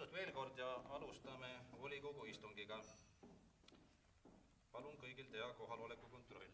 kord veel kord ja alustame volikogu istungiga. Palun kõigil teha kohaloleku kontroll.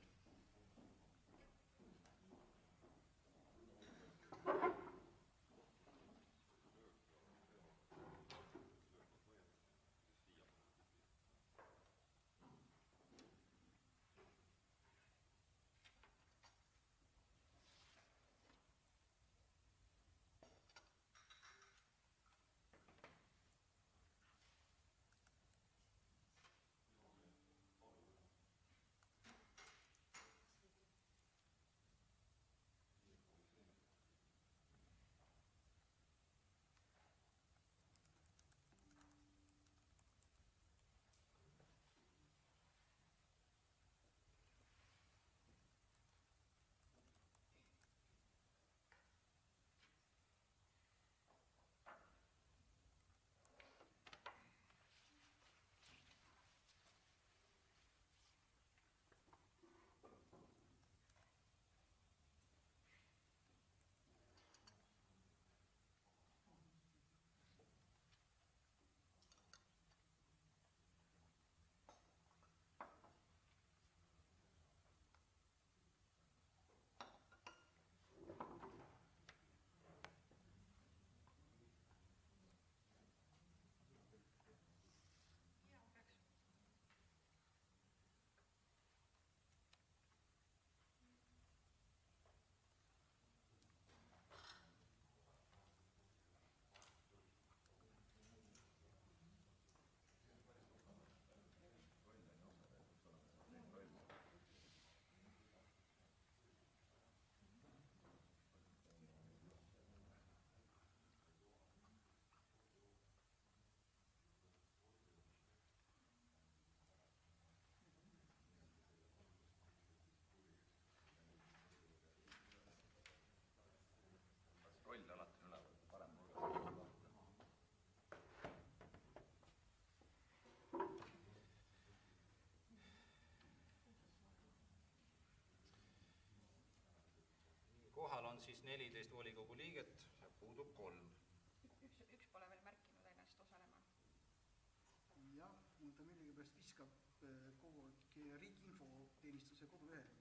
Roll alati üle, parem nurgas. Kohal on siis 14 volikogu liiget ja puudub 3. Üks pole veel märkinud ennast osalema. Jah, mul ta millegipärast viskab kogu riigi infoteenistuse kodulehel.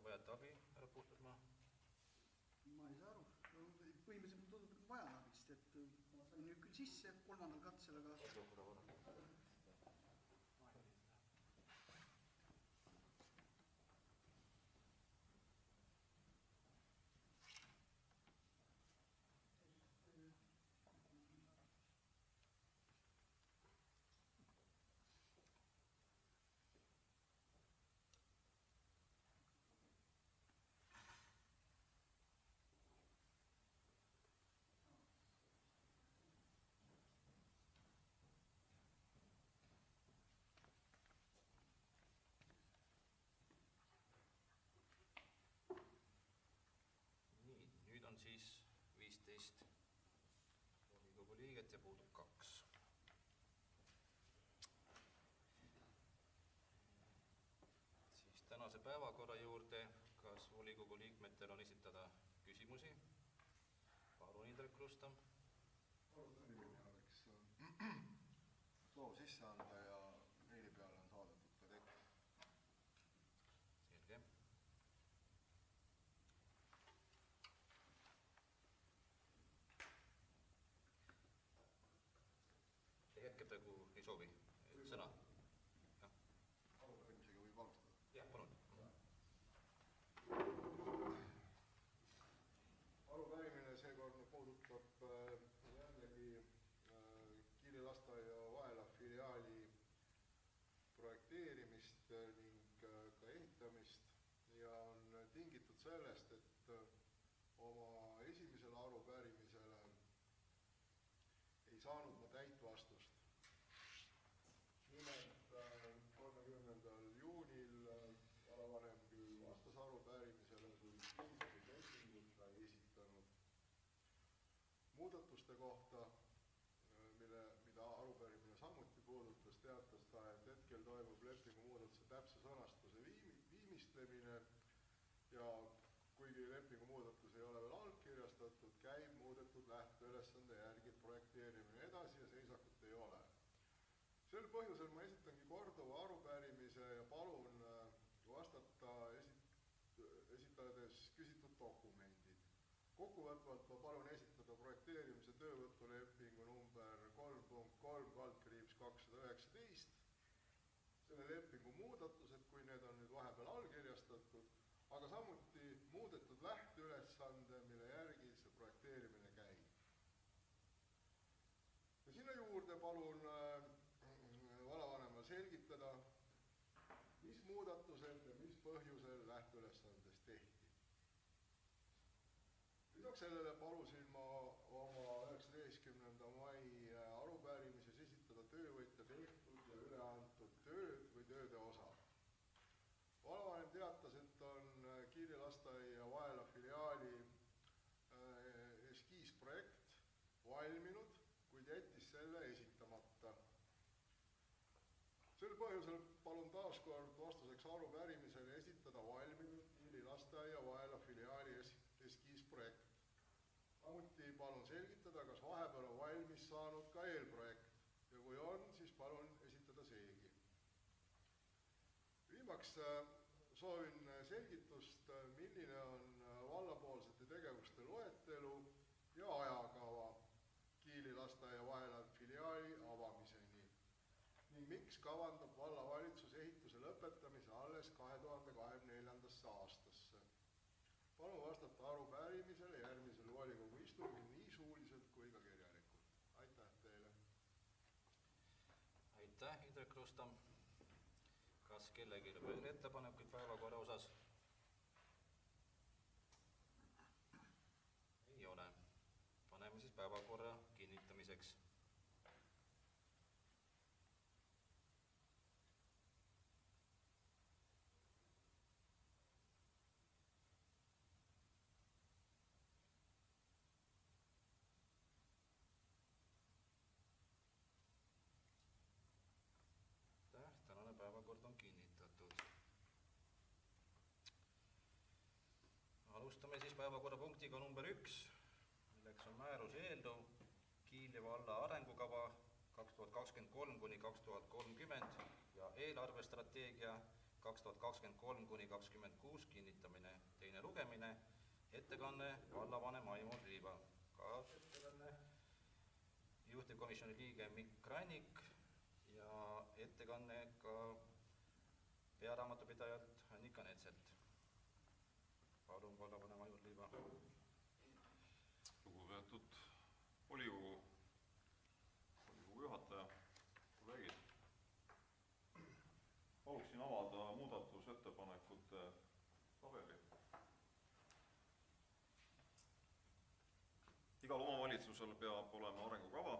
Vajate abi, härra Puhtusmaa? Ma ei saa aru. Põhimõtteliselt tundub vajan abist, et ma sain nüüd küll sisse 3. katsel, aga... Nüüd on siis 15 volikogu liiget ja puudub 2. Siis tänase päevakorra juurde, kas volikogu liikmetel on esitada küsimusi? Palun, Indrek Rustam. Arupärimine oleks soov sisse anda ja meili peale on saadetud ka tekst. Selge. praegu ei soovi sõna? Arupärimisega võib alustada. Jah, palun. Arupärimine seekord puudutab jällegi Kiili lasteaia Vaela filiaali projekteerimist ning ka ehitamist ja on tingitud sellest, et oma esimesele arupärimisele ei saanud ma täit vastust. Nimelt 30. juunil vallavanem küll vastas arupärimisele, kuid selliseid lepingut ta ei esitanud. Muudatuste kohta, mida arupärimine samuti puudutas, teatas ta, et hetkel toimub lepingu muudatuse täpse sõnastuse viimistlemine ja kuigi lepingu muudatus ei ole veel allkirjastatud, käib muudetud lähteülesande järgi projekteerimine edasi ja seisakut ei ole. Sel põhjusel ma esitangi korduva arupärimise ja palun vastata esitades küsitud dokumendid. Kokkuvõtvalt ma palun esitada projekteerimise töövõtulepingu number 3.3/219, selle lepingu muudatused, kui need on nüüd vahepeal allkirjastatud, aga samuti muudetud lähteülesande, mille järgi see projekteerimine käib. Ja sinna juurde palun vallavanemal selgitada, mis muudatused ja mis põhjusel lähteülesandes tehti. Lisaks sellele palusin ma oma 19. mai arupäärimises esitada töövõtja tehtud ja üleantud tööd või tööde osa. Vallavanem teatas, et on Kiili lasteaia Vaela filiaali eskiisprojekt valminud, kuid jättis selle esitamata. Sel põhjusel palun taaskord vastuseks arupärimisele esitada valminud Kiili lasteaia Vaela filiaali eskiisprojekt. Samuti palun selgitada, kas vahepeal on valmis saanud ka eelprojekt ja kui on, siis palun esitada seegi. Viimaks soovin selgitust, milline on vallapoolsete tegevuste loetelu ja ajakava Kiili lasteaia Vaela filiaali avamiseni ning miks kavandab vallavalitsus ehituse lõpetamise alles 2024. aastasse. Palun vastata arupärimisele järgmisel volikogu istungil nii suuliselt kui ka kirjalikult. Aitäh teile! Aitäh, Indrek Rustam! Kas kellegi veel ettepanekuid päevakorra osas? Ei ole. Paneme siis päevakorra kinnitamiseks. Tänane päevakord on kinnitatud. Alustame siis päevakorrapunktiga number 1, milleks on määruse eelnõu Kiili valla arengukava 2023–2030 ja eelarvestrateegia 2023–2026 kinnitamine, teine lugemine, ettekanne vallavanem Aimar Riiva, kaasettekanne juhtivkomisjoni liige Mikk Krannik ja ettekanne ka pearaamatupidajalt Annika Netselt. Palun, vallavanem Aimar Riiva. Lugupeetud volikogu juhataja, kolleegid. Paluksin avada muudatusettepanekute tabeli. Igal omavalitsusel peab olema arengukava,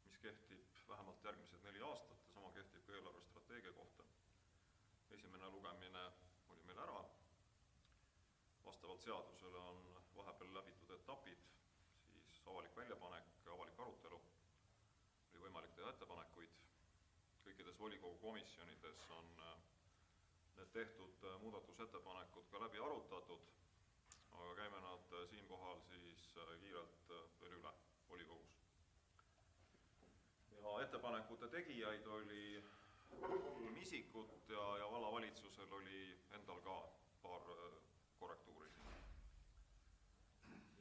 mis kehtib vähemalt järgmised 4 aastat ja sama kehtib ka eelarvestrateegia kohta. Esimene lugemine oli meil ära. Vastavalt seadusele on vahepeal läbitud etapid, siis avalik väljapanek, avalik arutelu, oli võimalik teha ettepanekuid. Kõikides volikogu komisjonides on need tehtud muudatusettepanekud ka läbi arutatud, aga käime nad siinkohal siis kiirelt veel üle volikogus. Ja ettepanekute tegijaid oli 3 isikut ja vallavalitsusel oli endal ka paar korrektuuri.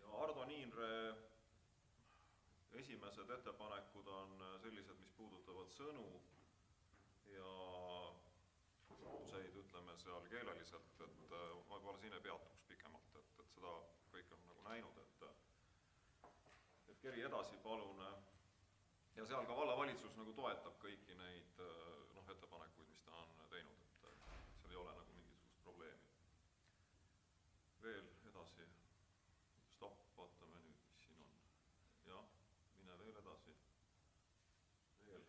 Ja Ardo Niinre esimesed ettepanekud on sellised, mis puudutavad sõnu ja kasutuseid, ütleme seal keeleliselt, et ma võib-olla siin ei peatuks pikemalt, et seda kõik on nagu näinud, et keri edasi palun. Ja seal ka vallavalitsus nagu toetab kõiki neid ettepanekuid, mis ta on teinud, et seal ei ole nagu mingisugust probleemi. Veel edasi, stopp, vaatame nüüd, mis siin on. Jah, mine veel edasi. Veel.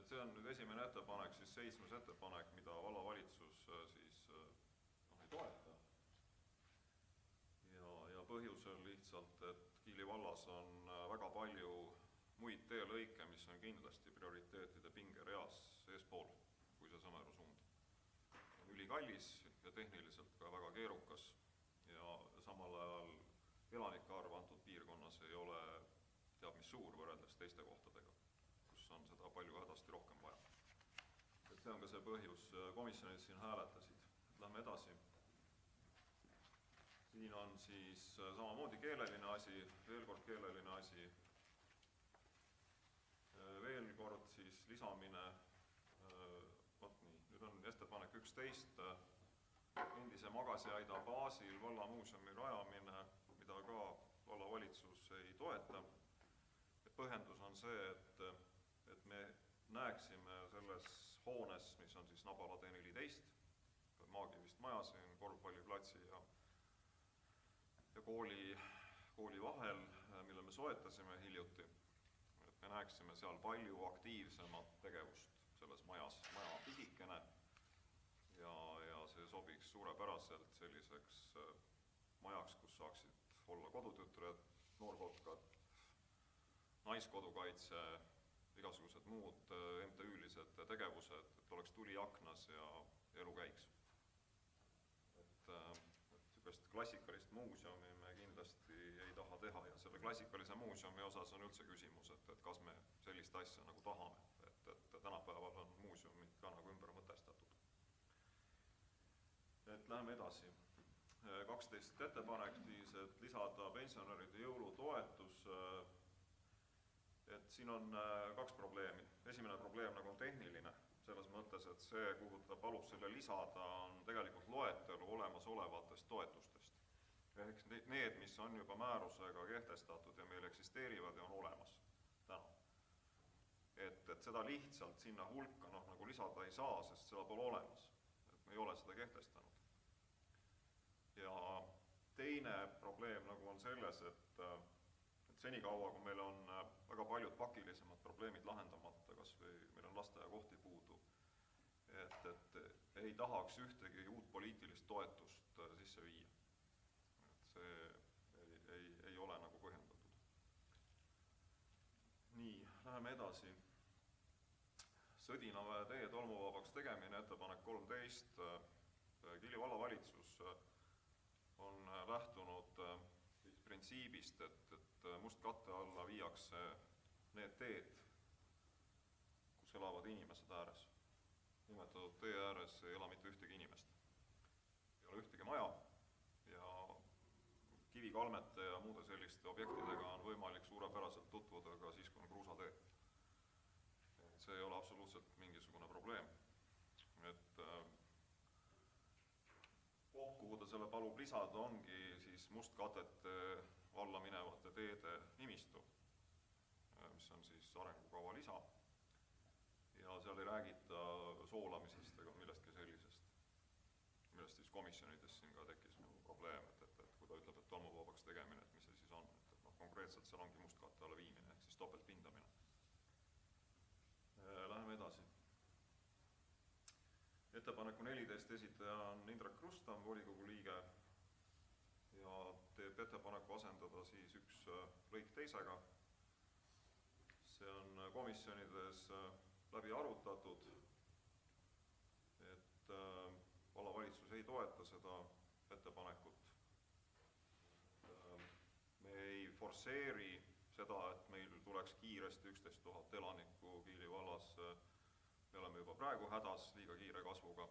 Et see on nüüd esimene ettepanek, siis 7. ettepanek, mida vallavalitsus siis ei toeta. Ja põhjusel lihtsalt, et Kiili vallas on väga palju muid teelõike, mis on kindlasti prioriteetide pingereas eespool, kui see Sõmeru suund. On ülikallis ja tehniliselt ka väga keerukas ja samal ajal elanike arv antud piirkonnas ei ole teab mis suur võrreldes teiste kohtadega, kus on seda palju hädasti rohkem vaja. Et see on ka see põhjus, komisjonid siin hääletasid. Lähme edasi. Siin on siis samamoodi keeleline asi, veel kord keeleline asi. Veel kord siis lisamine, nüüd on ettepanek 11, endise Magasiaida baasil vallamuuseumi rajamine, mida ka vallavalitsus ei toeta. Põhjendus on see, et me näeksime selles hoones, mis on siis Nabala tee 14, Maakivist maja siin korvpalliplatsi ja kooli vahel, mille me soetasime hiljuti, et me näeksime seal palju aktiivsemat tegevust selles majas. Maja on pisikene ja see sobiks suurepäraselt selliseks majaks, kus saaksid olla kodutütred, noorkotkad, naiskodukaitse, igasugused muud MTÜ-lised tegevused, et oleks tuli aknas ja elu käiks. Sest klassikalist muuseumi me kindlasti ei taha teha ja selle klassikalise muuseumi osas on üldse küsimus, et kas me sellist asja nagu tahame, et tänapäeval on muuseumid ka nagu ümber mõtestatud. Et läheme edasi. 12 ettepanek siis, et lisada pensionäride jõulutoetus, et siin on 2 probleemi. Esimene probleem nagu on tehniline, selles mõttes, et see, kuhu ta palub selle lisada, on tegelikult loetelu olemasolevatest toetustest. Ehk need, mis on juba määrusega kehtestatud ja meil eksisteerivad ja on olemas täna. Et seda lihtsalt sinna hulka nagu lisada ei saa, sest seda pole olemas. Et me ei ole seda kehtestanud. Ja teine probleem nagu on selles, et senikaua, kui meil on väga paljud pakilisemad probleemid lahendamata, kas või meil on lasteaiakohti puudu, et ei tahaks ühtegi uut poliitilist toetust sisse viia. Et see ei ole nagu põhjendatud. Nii, läheme edasi. Sõdinaväe tee tolmuvabaks tegemine, ettepanek 13. Kiili vallavalitsus on lähtunud printsiibist, et mustkatte alla viiakse need teed, kus elavad inimesed ääres. Nimetatud tee ääres ei ela mitte ühtegi inimest. Ei ole ühtegi maja ja kivikalmete ja muude selliste objektidega on võimalik suurepäraselt tutvuda ka siis, kui on kruusatee. See ei ole absoluutselt mingisugune probleem. Et koht, kuhu ta selle palub lisada, ongi siis mustkatete alla minevate teede nimistu, mis on siis arengukava lisa. Ja seal ei räägita soolamisest ega millestki sellisest, millest siis komisjonides siin ka tekkis probleem, et kui ta ütleb, et tolmuvabaks tegemine, et mis see siis on. Et konkreetselt seal ongi mustkatte alla viimine, ehk siis topeltpindamine. Läheme edasi. Ettepaneku 14 esitaja on Indrek Krustam, volikogu liige, ja teeb ettepaneku asendada siis üks lõik teisega. See on komisjonides läbi arutatud, et vallavalitsus ei toeta seda ettepanekut. Me ei forsseeri seda, et meil tuleks kiiresti 11 000 elanikku Kiili vallas. Me oleme juba praegu hädas liiga kiire kasvuga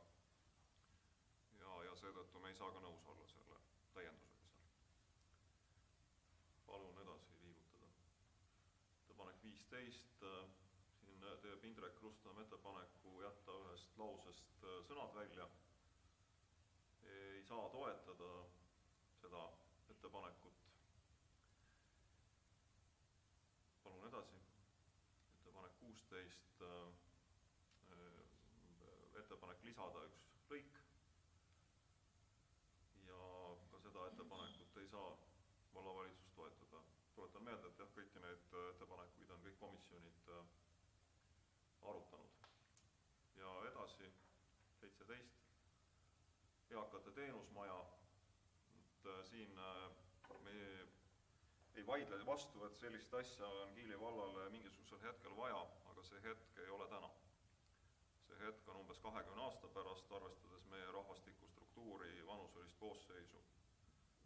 ja seetõttu me ei saa ka nõus olla selle täiendusega seal. Palun edasi. 15 siin teeb Indrek Rustam ettepaneku jätta ühest lausest sõnad välja. Ei saa toetada seda ettepanekut. Palun edasi. Ettepanek 16, ettepanek lisada üks lõik ja ka seda ettepanekut ei saa vallavalitsus toetada. Tuletan meelde, et jah, kõiki neid ettepanekuid on kõik komisjonid arutanud. Ja edasi 17, eakate teenusmaja. Siin me ei vaidle vastu, et sellist asja on Kiili vallale mingisugusel hetkel vaja, aga see hetk ei ole täna. See hetk on umbes 20 aasta pärast, arvestades meie rahvastikustruktuuri, vanuselist koosseisu.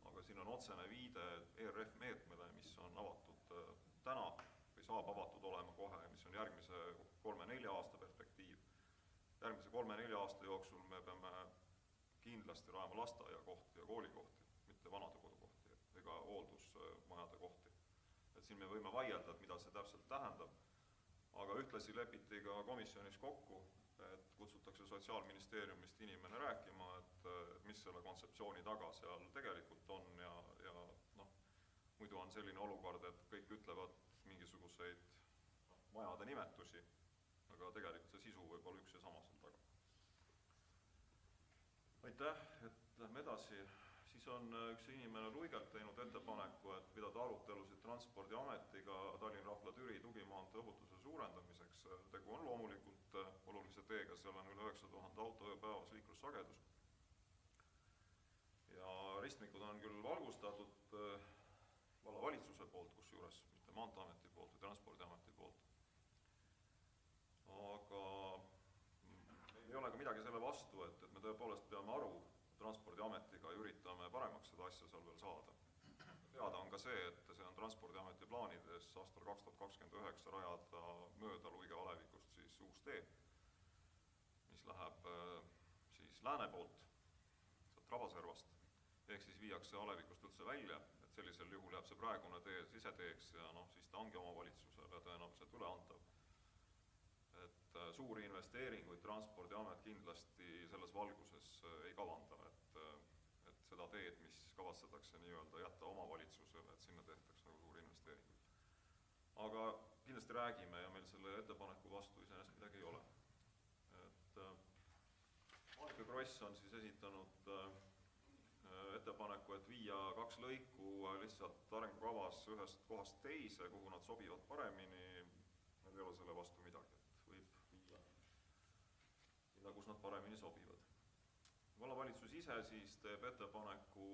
Aga siin on otsene viide ERF meetmele, mis on avatud täna või saab avatud olema kohe, mis on järgmise 3-4 aasta perspektiiv. Järgmise 3-4 aasta jooksul me peame kindlasti rajama lasteaiakohti ja koolikohti, mitte vanadekodukohti ega hooldusmajade kohti. Et siin me võime vaielda, et mida see täpselt tähendab, aga ühtlasi lepiti ka komisjonis kokku, et kutsutakse Sotsiaalministeeriumist inimene rääkima, et mis selle kontseptsiooni taga seal tegelikult on ja muidu on selline olukord, et kõik ütlevad mingisuguseid majade nimetusi, aga tegelikult see sisu võib olla üks ja sama seal taga. Aitäh, et lähme edasi. Siis on üks inimene Luigelt teinud ettepaneku, et pidada arutelusid Transpordiametiga Tallinn-Rapla-Türi tugimaantee ohutuse suurendamiseks. Tegu on loomulikult olulise teega, seal on üle 9000 auto ööpäevas liiklussagedus. Ja ristmikud on küll valgustatud vallavalitsuse poolt, kusjuures mitte Maanteeameti poolt või Transpordiameti poolt. Aga ei ole ka midagi selle vastu, et me tõepoolest peame aru Transpordiametiga ja üritame paremaks seda asja seal veel saada. Teada on ka see, et see on Transpordiameti plaanides aastal 2029 rajada mööda Luige alevikust siis uus tee, mis läheb siis lääne poolt, sealt Rabaservast, ehk siis viiakse alevikust üldse välja, et sellisel juhul jääb see praegune tee siseteeks ja siis ta ongi omavalitsusele tõenäoliselt üleantav. Et suuri investeeringuid Transpordiamet kindlasti selles valguses ei kavanda, et seda teed, mis kavatsetakse nii-öelda jätta omavalitsusele, et sinna tehtaks nagu suuri investeeringuid. Aga kindlasti räägime ja meil selle ettepaneku vastu iseenesest midagi ei ole. Monika Kross on siis esitanud ettepaneku, et viia 2 lõiku lihtsalt arengukavas ühest kohast teise, kuhu nad sobivad paremini. Nad ei ole selle vastu midagi, et võib viia sinna, kus nad paremini sobivad. Vallavalitsus ise siis teeb ettepaneku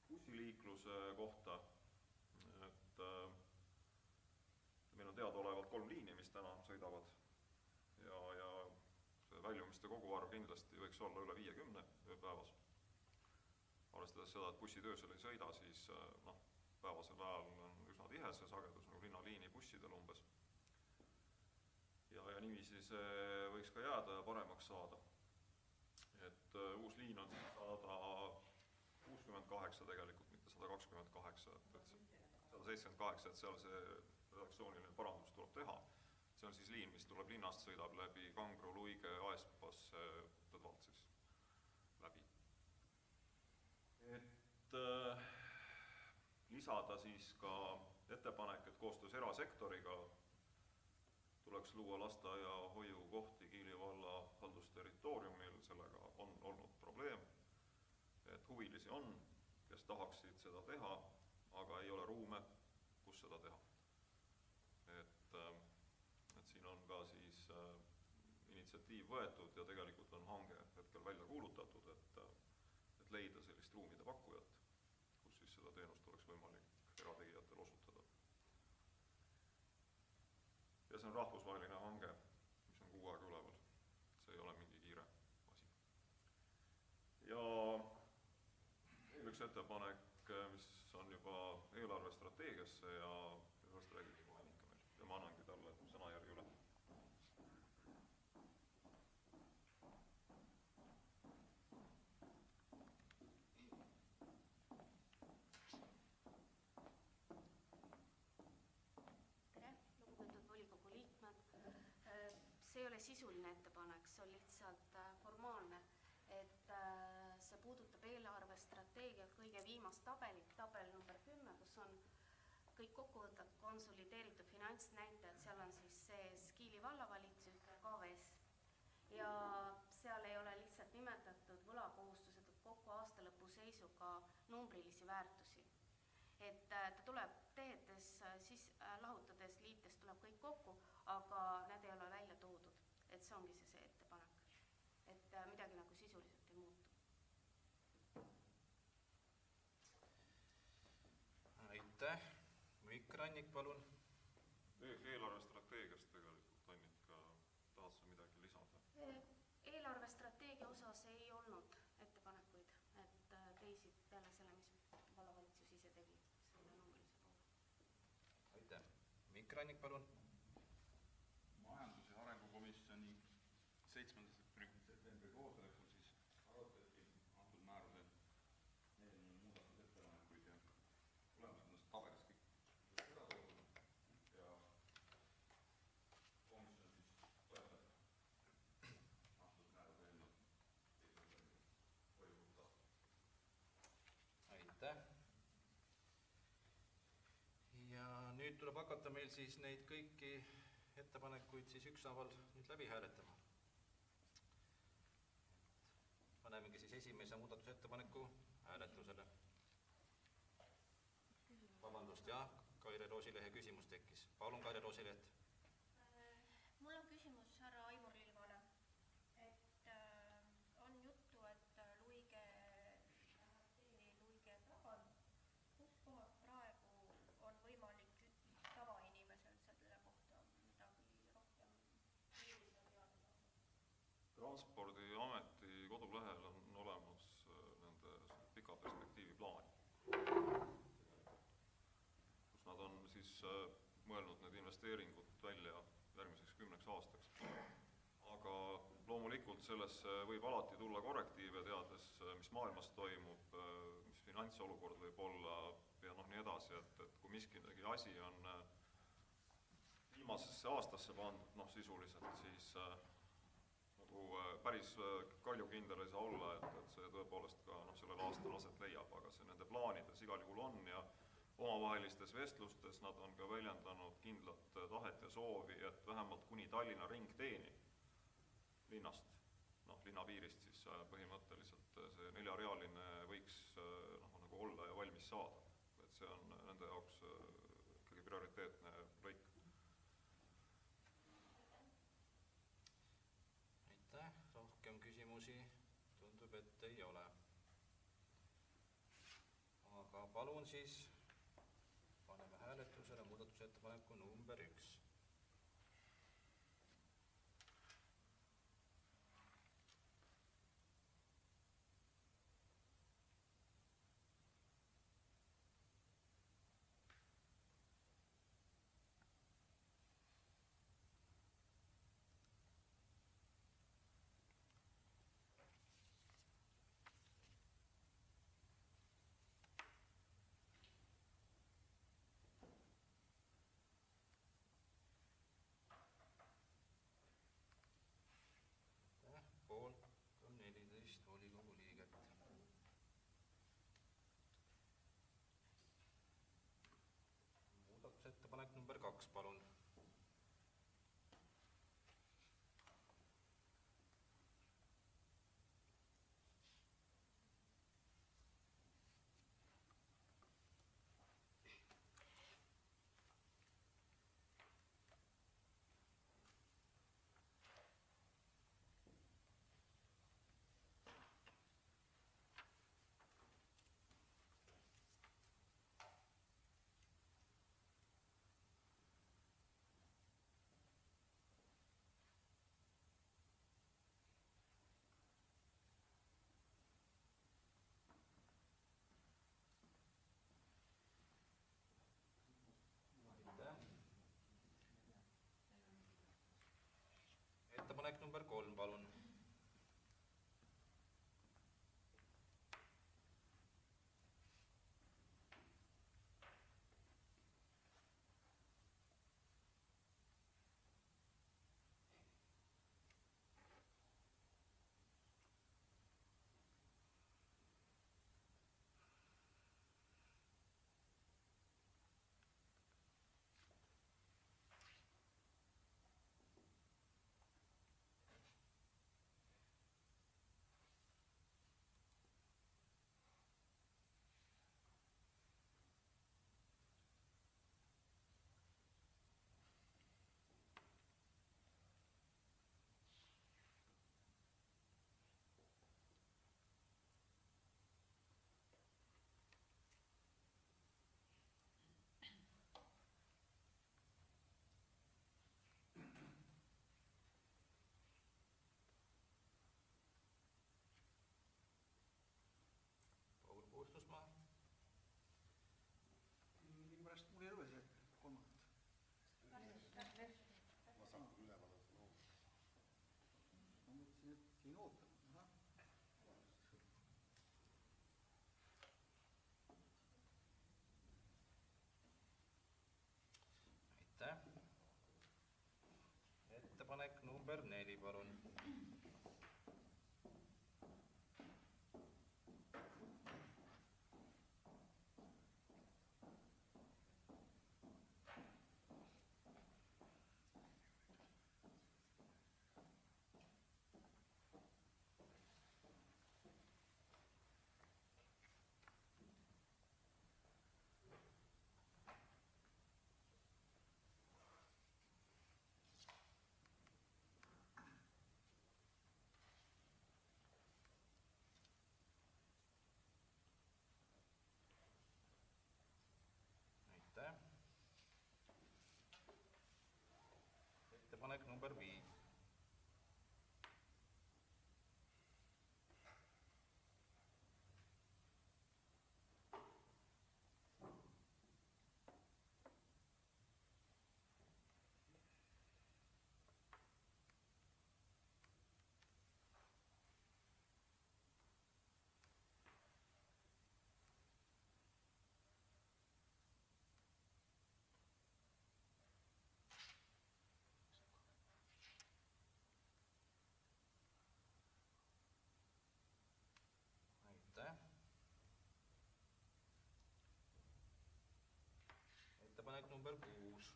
bussiliikluse kohta, et meil on teadaolevalt 3 liini, mis täna sõidavad ja see väljumiste koguarv kindlasti võiks olla üle 50 ööpäevas. Arvestades seda, et bussid öösel ei sõida, siis päevasel ajal on üsna tihe see sagedus nagu linnaliini bussidel umbes. Ja niiviisi see võiks ka jääda ja paremaks saada. Et uus liin on 168 tegelikult, mitte 128, 178, et seal see redaktsiooniline parandus tuleb teha. See on siis liin, mis tuleb linnast, sõidab läbi Kangro, Luige, Aespasse, Tõdvalt siis läbi. Et lisada siis ka ettepanek, et koostöös erasektoriga tuleks luua lasteaiahoiukohti Kiili valla haldusterritooriumil, sellega on olnud probleem, et huvilisi on, kes tahaksid seda teha, aga ei ole ruume, kus seda teha. Et siin on ka siis initsiatiiv võetud ja tegelikult on hange hetkel välja kuulutatud, et leida sellist ruumide pakkujat, kus siis seda teenust oleks võimalik erategijatel osutada. Ja see on rahvusvaheline hange, mis on 6 aega üleval. See ei ole mingi kiire asi. Ja veel üks ettepanek, mis on juba eelarvestrateegiasse ja sellest räägib Monika meil. Ja ma annangi talle sõnajärgi üle. sisuline ettepanek, see on lihtsalt formaalne, et see puudutab eelarvestrateegiat kõige viimast tabelit, tabel number 10, kus on kõik kokkuvõtvad konsolideeritud finantsnäitajad, seal on siis sees Kiili vallavalitsus ja KVS. Ja seal ei ole lihtsalt nimetatud võlakohustused kokku aastalõpu seisuga numbrilisi väärtusi. Et ta tuleb tehetes, siis lahutades, liites tuleb kõik kokku, aga need ei ole välja toodud. Et see ongi see ettepanek. Et midagi nagu sisuliselt ei muutu. Aitäh. Mikk Rannik, palun. Eelarvestrateegiast tegelikult, Annika, tahad sa midagi lisada? Eelarvestrateegia osas ei olnud ettepanekuid, et teisi peale selle, mis vallavalitsus ise tegi selle numbrilise poole. Aitäh. Mikk Rannik, palun. Majandus- ja arengukomisjoni 7. septembri koosolekul siis arutati antud määruse eelnõu muudatusettepanekuid ja tulemused tabelis kõik ära toodud ja komisjon siis toetab antud määruse eelnõu Aitäh. Ja nüüd tuleb hakata meil siis neid kõiki ettepanekuid siis ükshaaval nüüd läbi hääletama. Panemegi siis esimese muudatusettepaneku hääletusele. Vabandust, jah, Kaire Roosilehe küsimus tekkis. Palun, Kaire Roosileht. Mul on küsimus härra Aimur Lilvale. Et on juttu, et luige tagan, kus kohas praegu on võimalik tavainimesel selle kohta midagi rohkem uurida teada saada? Transpordiameti kodulehel on olemas nende pika perspektiivi plaan, kus nad on siis mõelnud need investeeringud välja järgmiseks 10 aastaks. Aga loomulikult sellesse võib alati tulla korrektiive, teades, mis maailmas toimub, mis finantsolukord võib olla ja nii edasi, et kui miski asi on viimasesse aastasse pandud sisuliselt, siis nagu päris kaljukindel ei saa olla, et see tõepoolest ka sellel aastal aset leiab, aga see nende plaanides igal juhul on ja omavahelistes vestlustes nad on ka väljendanud kindlat tahet ja soovi, et vähemalt kuni Tallinna ringteeni linnast, linnapiirist siis põhimõtteliselt see 4-realine võiks nagu olla ja valmis saada. Et see on nende jaoks ikkagi prioriteetne lõik. Aitäh. Rohkem küsimusi tundub, et ei ole. Aga palun siis paneme hääletusele muudatusettepaneku number 1. Poolt on 14 volikogu liiget. Muudatusettepanek number 2, palun. Ettepanek number 3, palun. number 4, palun. Aitäh. Ettepanek number 5. Aitäh. Ettepanek number 6.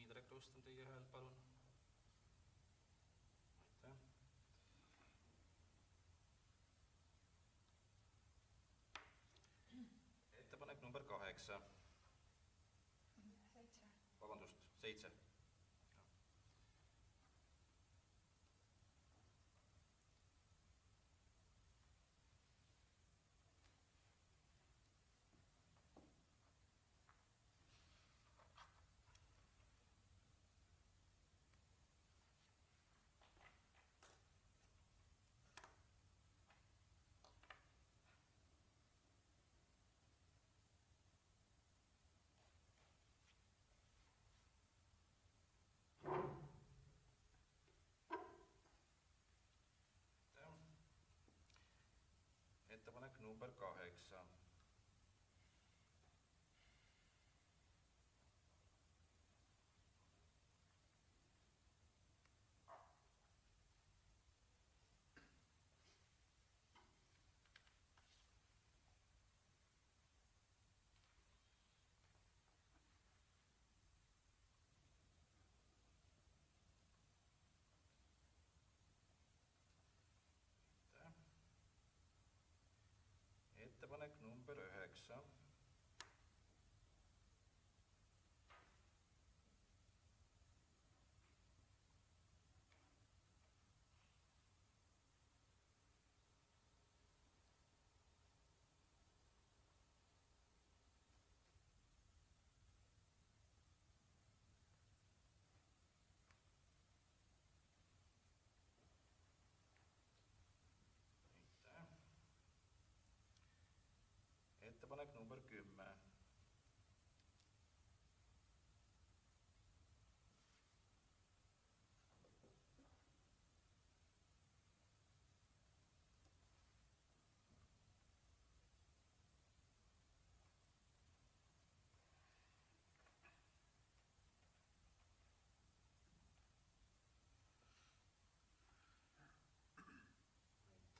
Indrek, nõustan teie hääl, palun. Aitäh. Ettepanek number 8. 7. Vabandust, 7. Ettepanek number 8. Ettepanek number 9. Ettepanek number 10.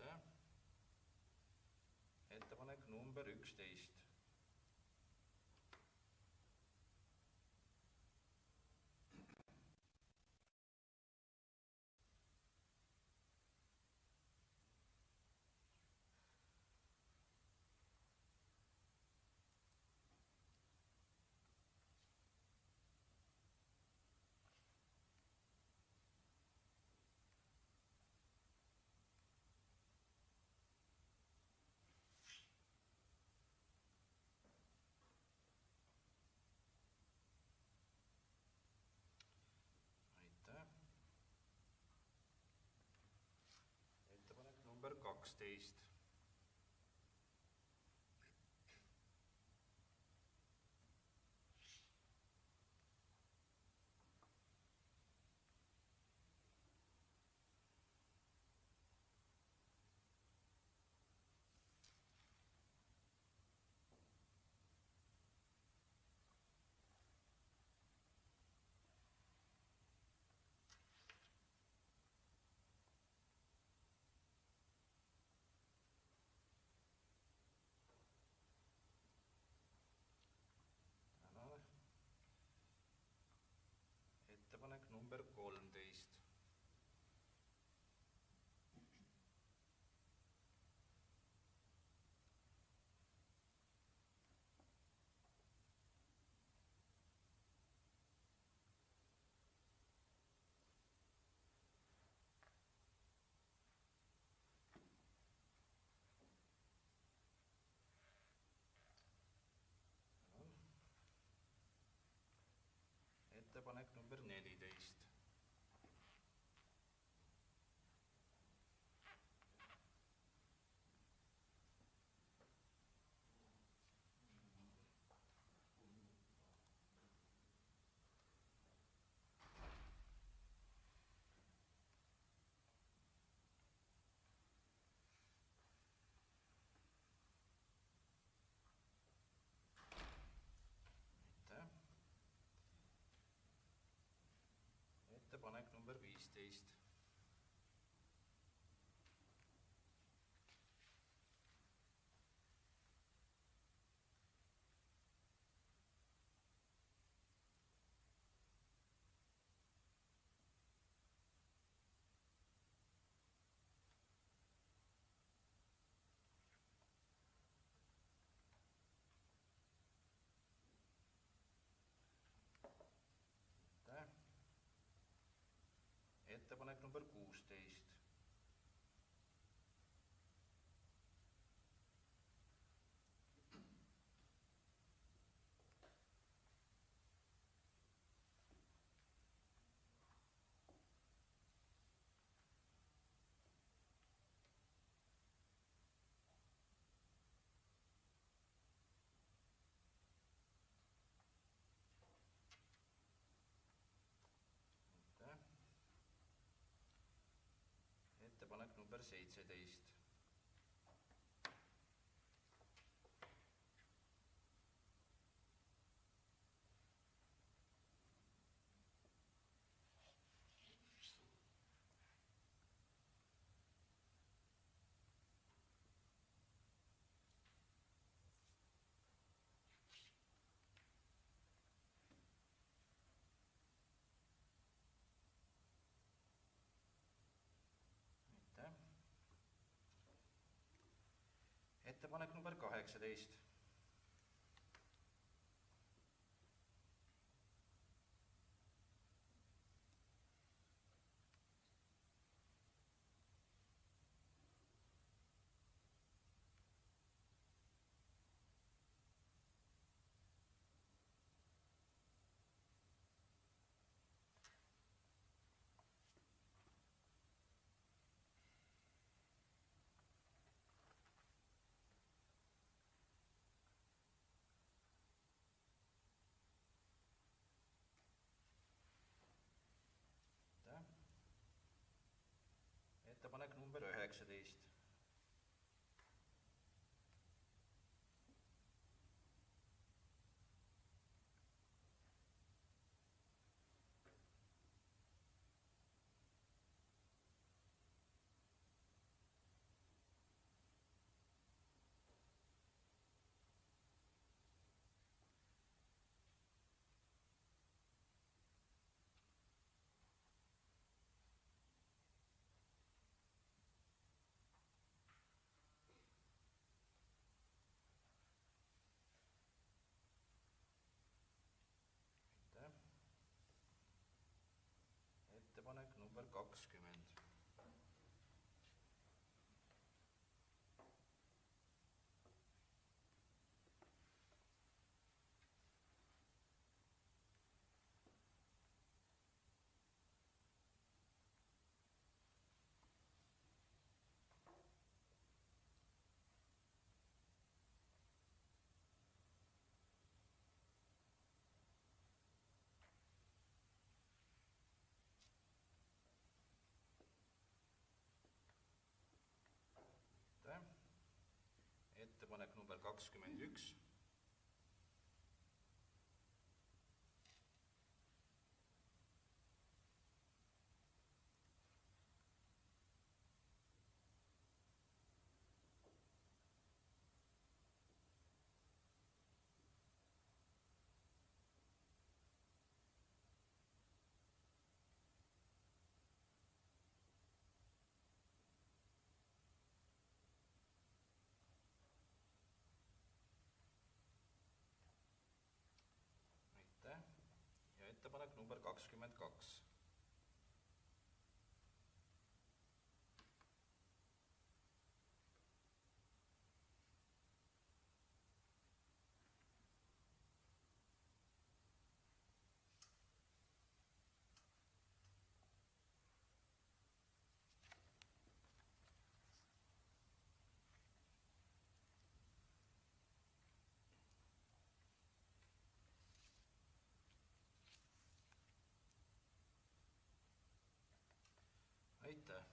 Aitäh. Ettepanek number 11. 12. Ettepanek number 13. Ettepanek number 14. Aitäh. Ettepanek number 15. Aitäh. Ettepanek number 16. Aitäh. Ettepanek number 17. Aitäh. Ettepanek number 18. 21. Aitäh. Ja ettepanek number 22. Aitäh.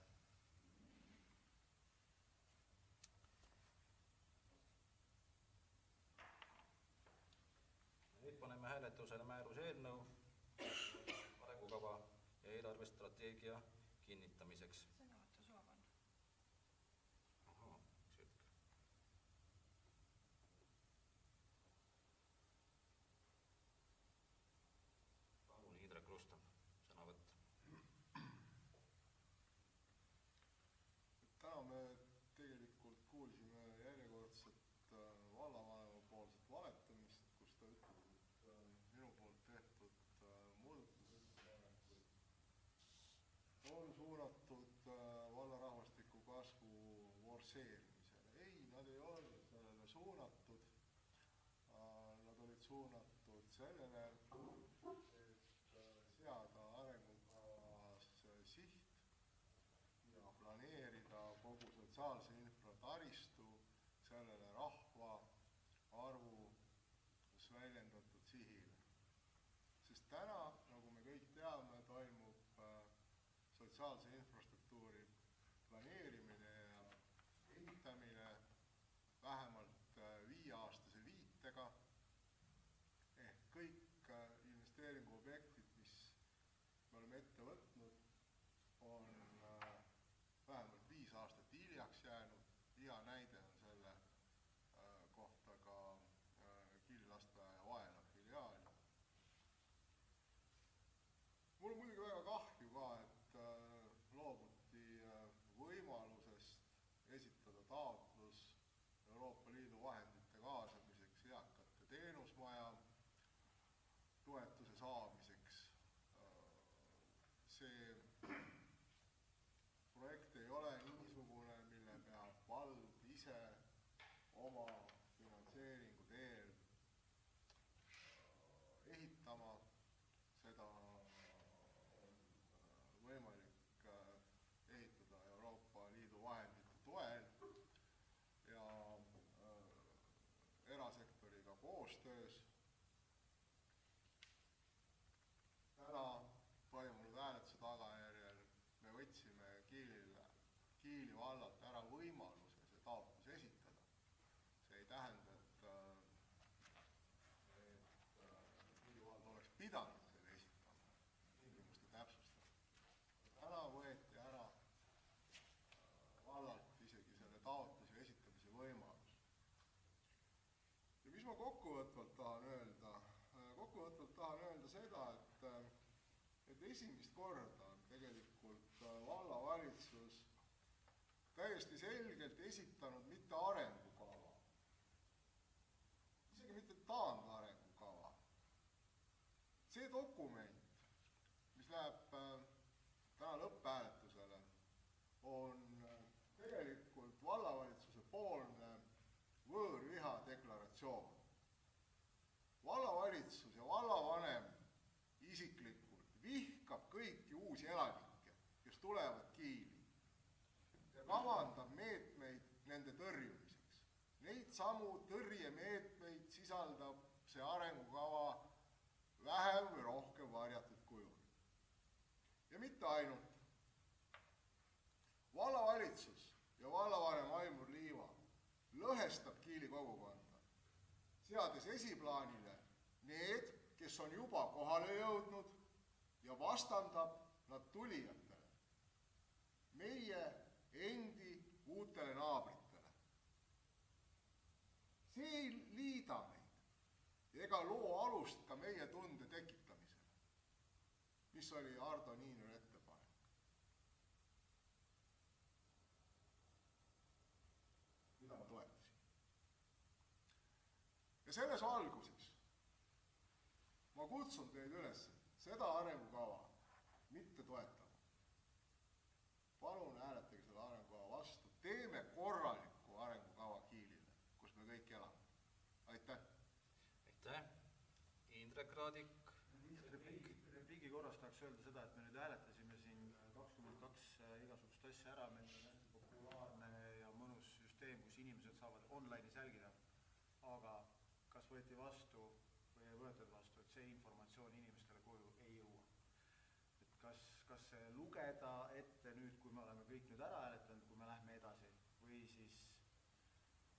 Nüüd paneme hääletusele määruse eelnõu arengukava ja eelarvestrateegia kinnitamiseks. Sõnavõtusoov on. Ahaa, üks hetk. Palun, Indrek Rustav, sõnavõtt. Täna me tegelikult kuulsime järjekordset vallavanema poolset valetamist, kus ta ütleb, et minu poolt tehtud muudatusettepanekud on suunatud valla rahvastiku kasvu forseerimisele. Ei, nad ei olnud sellele suunatud. Nad olid suunatud sellele, et seada arengukavas siht ja planeerida kogu sotsiaalse infrataristu sellele rahva arvus väljendatud sihile. Sest täna, nagu me kõik teame, toimub sotsiaalse infrastruktuuri planeerimine ja ehitamine vähemalt 5-aastase viitega. Ehk kõik investeeringuobjektid, mis me oleme ette võtnud, on vähemalt 5 aastat hiljaks jäänud. Hea näide on selle kohta ka Kiili lasteaia Vaela filiaal. Mul on muidugi väga kahju ka, et loobuti võimalusest esitada taotlus Euroopa Liidu vahendite kaasamiseks eakate teenusmaja toetuse saamiseks. See projekt ei ole niisugune, mille peab vald ise oma finantseeringu teel ehitama. Seda on võimalik ehitada Euroopa Liidu vahendite toel ja erasektoriga koostöös. Täna toimunud hääletuse tagajärjel me võtsime Kiili vallalt ära võimaluse see taotlus esitada. See ei tähenda, et Kiili vald oleks pidanud selle esitama, tingimuste täpsustamine. Täna võeti ära vallalt isegi selle taotluse esitamise võimalus. Ja mis ma kokkuvõtvalt tahan öelda? Kokkuvõtvalt tahan öelda seda, et esimest korda on tegelikult vallavalitsus täiesti selgelt esitanud mitte arengukava, isegi mitte taandarengukava. See dokument, mis läheb täna lõpphääletusele, on tegelikult vallavalitsuse poolne võõrviha deklaratsioon. Vallavalitsus ja vallavanem isiklikult vihkab kõiki uusi elanikke, kes tulevad Kiili ja kavandab meetmeid nende tõrjumiseks. Neid samu tõrjemeetmeid sisaldab see arengukava vähem või rohkem varjatud kujul. Ja mitte ainult. Vallavalitsus ja vallavanem Aimur Liiva lõhestab Kiili kogukonda. seades esiplaanile need, kes on juba kohale jõudnud ja vastandab nad tulijatele, meie endi uutele naabritele. See ei liida meid ega loo alust ka meie tunde tekitamisele, mis oli Ardo Niinul ettepanek. Mida ma toetasin. Ja selles valguses ma kutsun teid üles seda arengukava mitte toetama. Palun hääletage selle arengukava vastu. Teeme korraliku arengukava Kiilile, kus me kõik elame. Aitäh! Aitäh! Indrek Raadik. Repliigi korras tahaks öelda seda, et me nüüd hääletasime siin 22 igasugust asja ära, meil on hästi populaarne ja mõnus süsteem, kus inimesed saavad online'is jälgida, aga kas võeti vastu või ei võetud vastu, et see informatsioon inimestele koju ei jõua. Et kas see lugeda ette nüüd, kui me oleme kõik nüüd ära hääletanud, kui me lähme edasi, või siis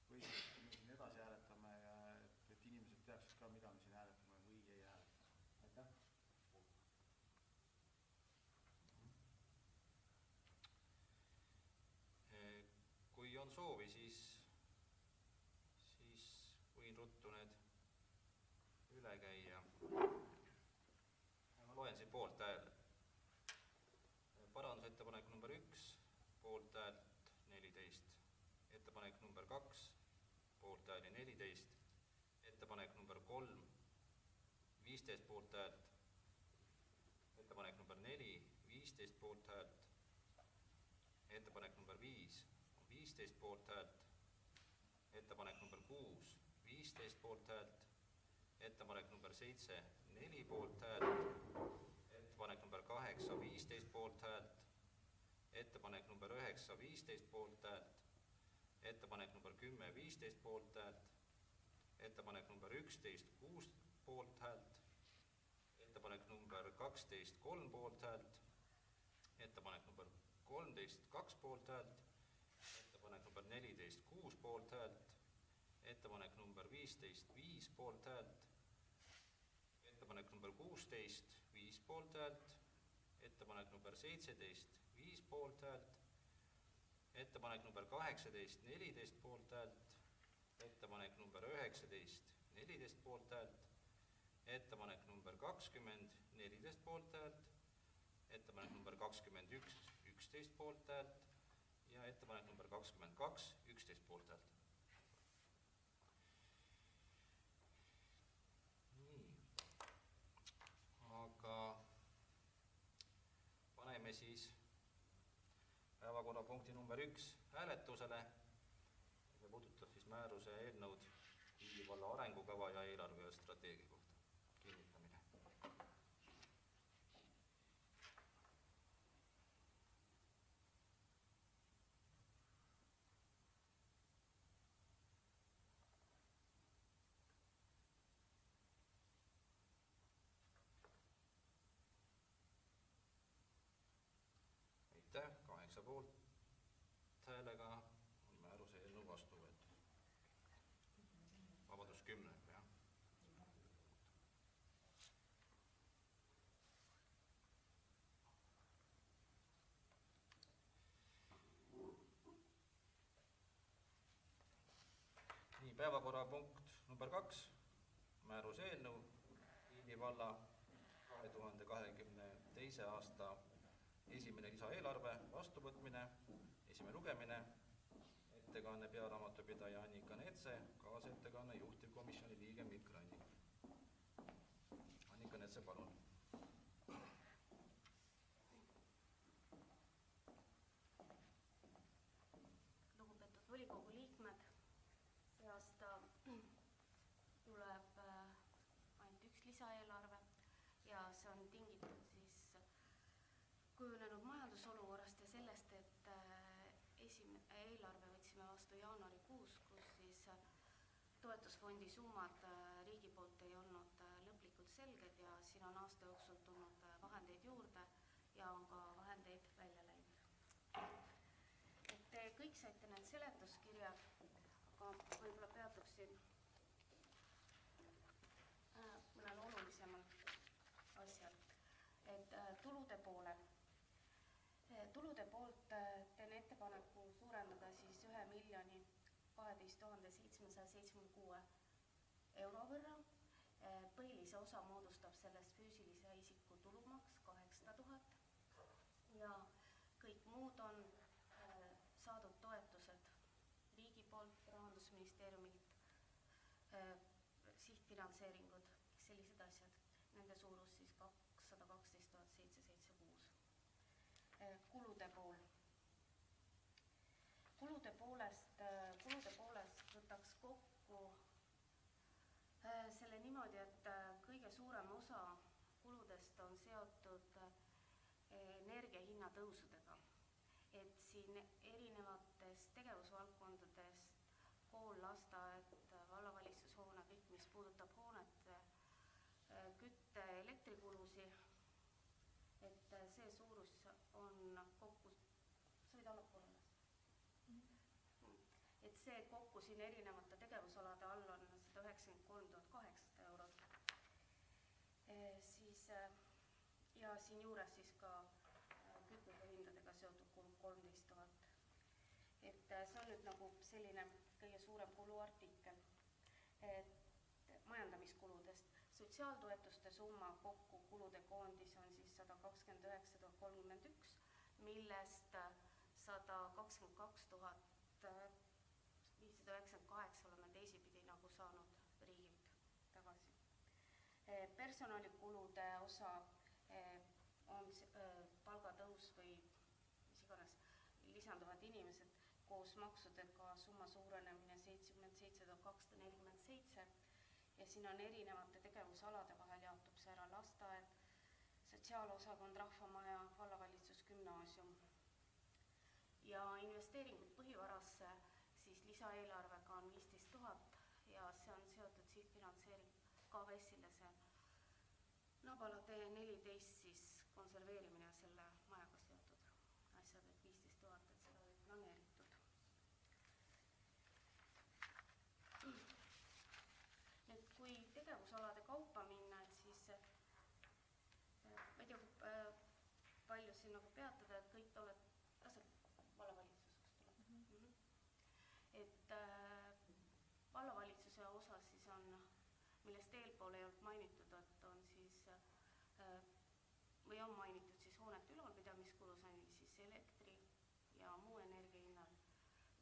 kui me siin edasi hääletame ja et inimesed teaksid ka, mida me siin hääletame või ei hääleta. Aitäh! Kui on soovi, siis võin ruttu need üle käia. Ma loen siin poolt hääl. Parandusettepanek number 1, poolt häält 14. Ettepanek number 2, poolt hääli 14. Ettepanek number 3, 15 poolt häält. Ettepanek number 4, 15 poolt häält. Ettepanek number 5, 15 poolt häält. Ettepanek number 6, 15 poolt häält. Ettepanek number 7, 4 poolt häält. Ettepanek number 8, 15 poolt häält. Ettepanek number 9, 15 poolt häält. Ettepanek number 10, 15 poolt häält. Ettepanek number 11, 6 poolt häält. Ettepanek number 12, 3 poolt häält. Ettepanek number 13, 2 poolt häält. Ettepanek number 14, 6 poolt häält. Ettepanek number 15, 5 poolt häält. Ettepanek number 16, 5 poolt häält. Ettepanek number 17, 5 poolt häält. Ettepanek number 18, 14 poolt häält. Ettepanek number 19, 14 poolt häält. Ettepanek number 20, 14 poolt häält. Ettepanek number 21, 11 poolt häält. Ja ettepanek number 22, 11 poolt häält. Aga paneme siis päevakorrapunkti number 1 hääletusele. See puudutab siis määruse eelnõud Viili valla arengukava ja eelarve ja strateegia kohta. Kinnitamine. Aitäh, 8 poolt häälega on määruse eelnõu vastu võetud. Vabadus 10, jah. Nii, päevakorrapunkt number 2, määruse eelnõu Viili valla 2022. aasta esimene lisaeelarve vastuvõtmine, esimene lugemine, ettekanne pearaamatupidaja Annika Netse, kaasettekanne juhtivkomisjoni liige Mikk Rannik. Annika Netse, palun. Lugupeetud volikogu liikmed, see aasta tuleb ainult üks lisaeelarve ja see on tingitud siis kujunenud majandusolukorrast ja sellest, et esimene eelarve võtsime vastu jaanuarikuus, kus siis toetusfondi summad riigi poolt ei olnud lõplikult selged ja siin on aasta jooksul tulnud vahendeid juurde ja on ka vahendeid välja läinud. Et te kõik saite need seletuskirjad, aga võib-olla peatuksin tulude poolel. Tulude poolt teen ettepaneku suurendada siis 1,12,776 euro võrra. Põhilise osa moodustab sellest füüsilise isiku tulumaks 800 000 ja kõik muud on saadud toetused riigi poolt, Rahandusministeeriumilt, sihtfinantseeringud, sellised asjad. Nende suurus siis 212 776. Kulude pool. Kulude poolest võtaks kokku selle niimoodi, et kõige suurem osa kuludest on seotud energiahinna tõusudega. Et siin erinevatest tegevusvaldkondadest, kool, lasteaed, vallavalitsushoone, kõik, mis puudutab hoonete kütte, elektrikulusi, et see suurus on kokku, sa võid allapoole alles. Et see kokku siin erinevate tegevusalade all on 193 800 eurot. Ja siin juures siis ka kütusehindadega seotud kulud 13 000. Et see on nüüd nagu selline kõige suurem kuluartikkel majandamiskuludest. Sotsiaaltoetuste summa kokku kulude koondis on siis 129 031, millest 122 598 oleme teisipidi nagu saanud riigilt tagasi. Personalikulude osa on palgatõus või mis iganes lisanduvad inimesed koos maksudega summa suurenemine 77 247 ja siin on erinevate tegevusalade vahel jaotub see ära lasteaed, sotsiaalosakond, rahvamaja, vallavalitsus, gümnaasium. Ja investeeringud põhivarasse siis lisaeelarvega on 15 000 ja see on seotud sihtfinantseering KVS-ile see Nabala tee 14 siis konserveerimine ja selle majaga seotud asjad, et 15 000, et seda oli planeeritud. Nüüd, kui tegevusalade kaupa minna, et siis ma ei tea, palju siin nagu peatada, et kõik te olete vallavalitsusest tuleb. Et vallavalitsuse osas siis on, millest eelpool ei olnud mainitud, et on siis või on mainitud siis hoonete ülalpidamiskulus on siis elektri ja muu energiahinnad,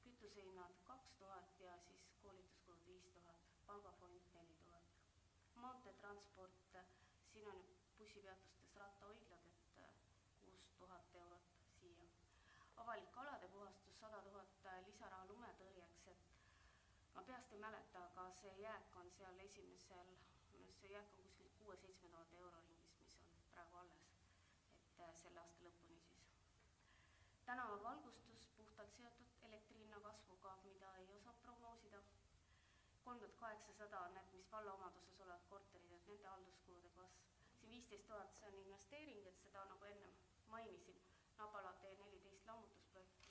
kütusehinnad 2000 ja siis koolituskulud 5000, palgafond 4000. Maanteetransport, siin on bussipeatustest rattahoidlad, et 6000 eurot siia. Avalike alade puhastus 100 000 lisaraha lumetõrjeks, et ma peast ei mäleta, aga see jääk on seal esimesel, see jääk on kuskil 6-7 000 euro ringis, mis on praegu alles, et selle aasta lõpuni siis. Tänavavalgustus puhtalt seotud elektrihinna kasvuga, mida ei osa prognoosida. 3800 on need, mis valla omaduses olevad korterid, et nende halduskulude kasv. Siin 15 000 see on investeering, et seda nagu enne mainisin. Nabala tee 14 lammutusprojekt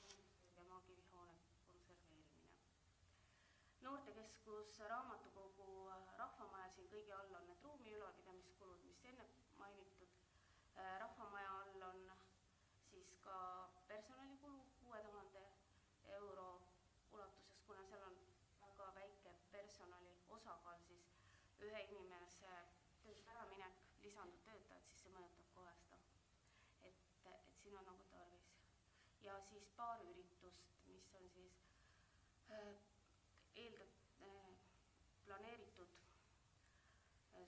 ja maakivihoone konserveerimine. Noortekeskus, raamatukogu, rahvamaja, siin kõige all on need ruumi ülalpidamiskulud, mis enne mainitud. Rahvamaja all on siis ka personalikulu 6000 euro ulatuses, kuna seal on väga väike personali osakaal, siis ühe inimese töölt äraminek, lisandub töötajad, siis see mõjutab kohe seda. Et siin on nagu tarvis. Ja siis paar üritust, mis on siis planeeritud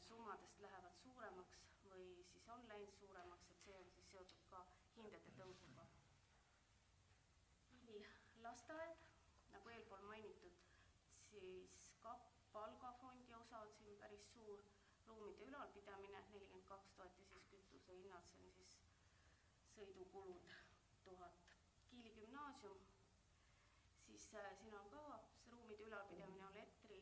summadest lähevad suuremaks või siis on läinud suuremaks, et see on siis seotud ka hindade tõusuga. Lasteaed, nagu eelpool mainitud, siis ka palgafondi osa on siin päris suur, ruumide ülalpidamine 42 000 ja siis kütusehinnad, see on siis sõidukulud 1000. Kiili gümnaasium, siis siin on ka ruumide ülalpidamine on elektri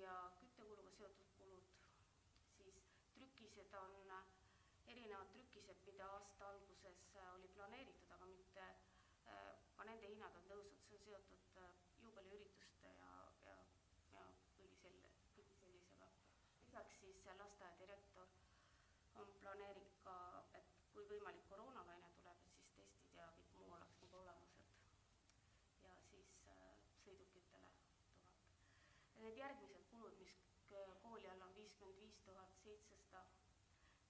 ja küttekuluga seotud kulud, siis trükised on erinevad trükised, mida aasta alguses oli planeeritud, aga mitte, ka nende hinnad on tõusnud, see on seotud juubeliürituste ja kõigi sellisega. Lisaks siis lasteaia direktor on need järgmised kulud, mis kooli all on 55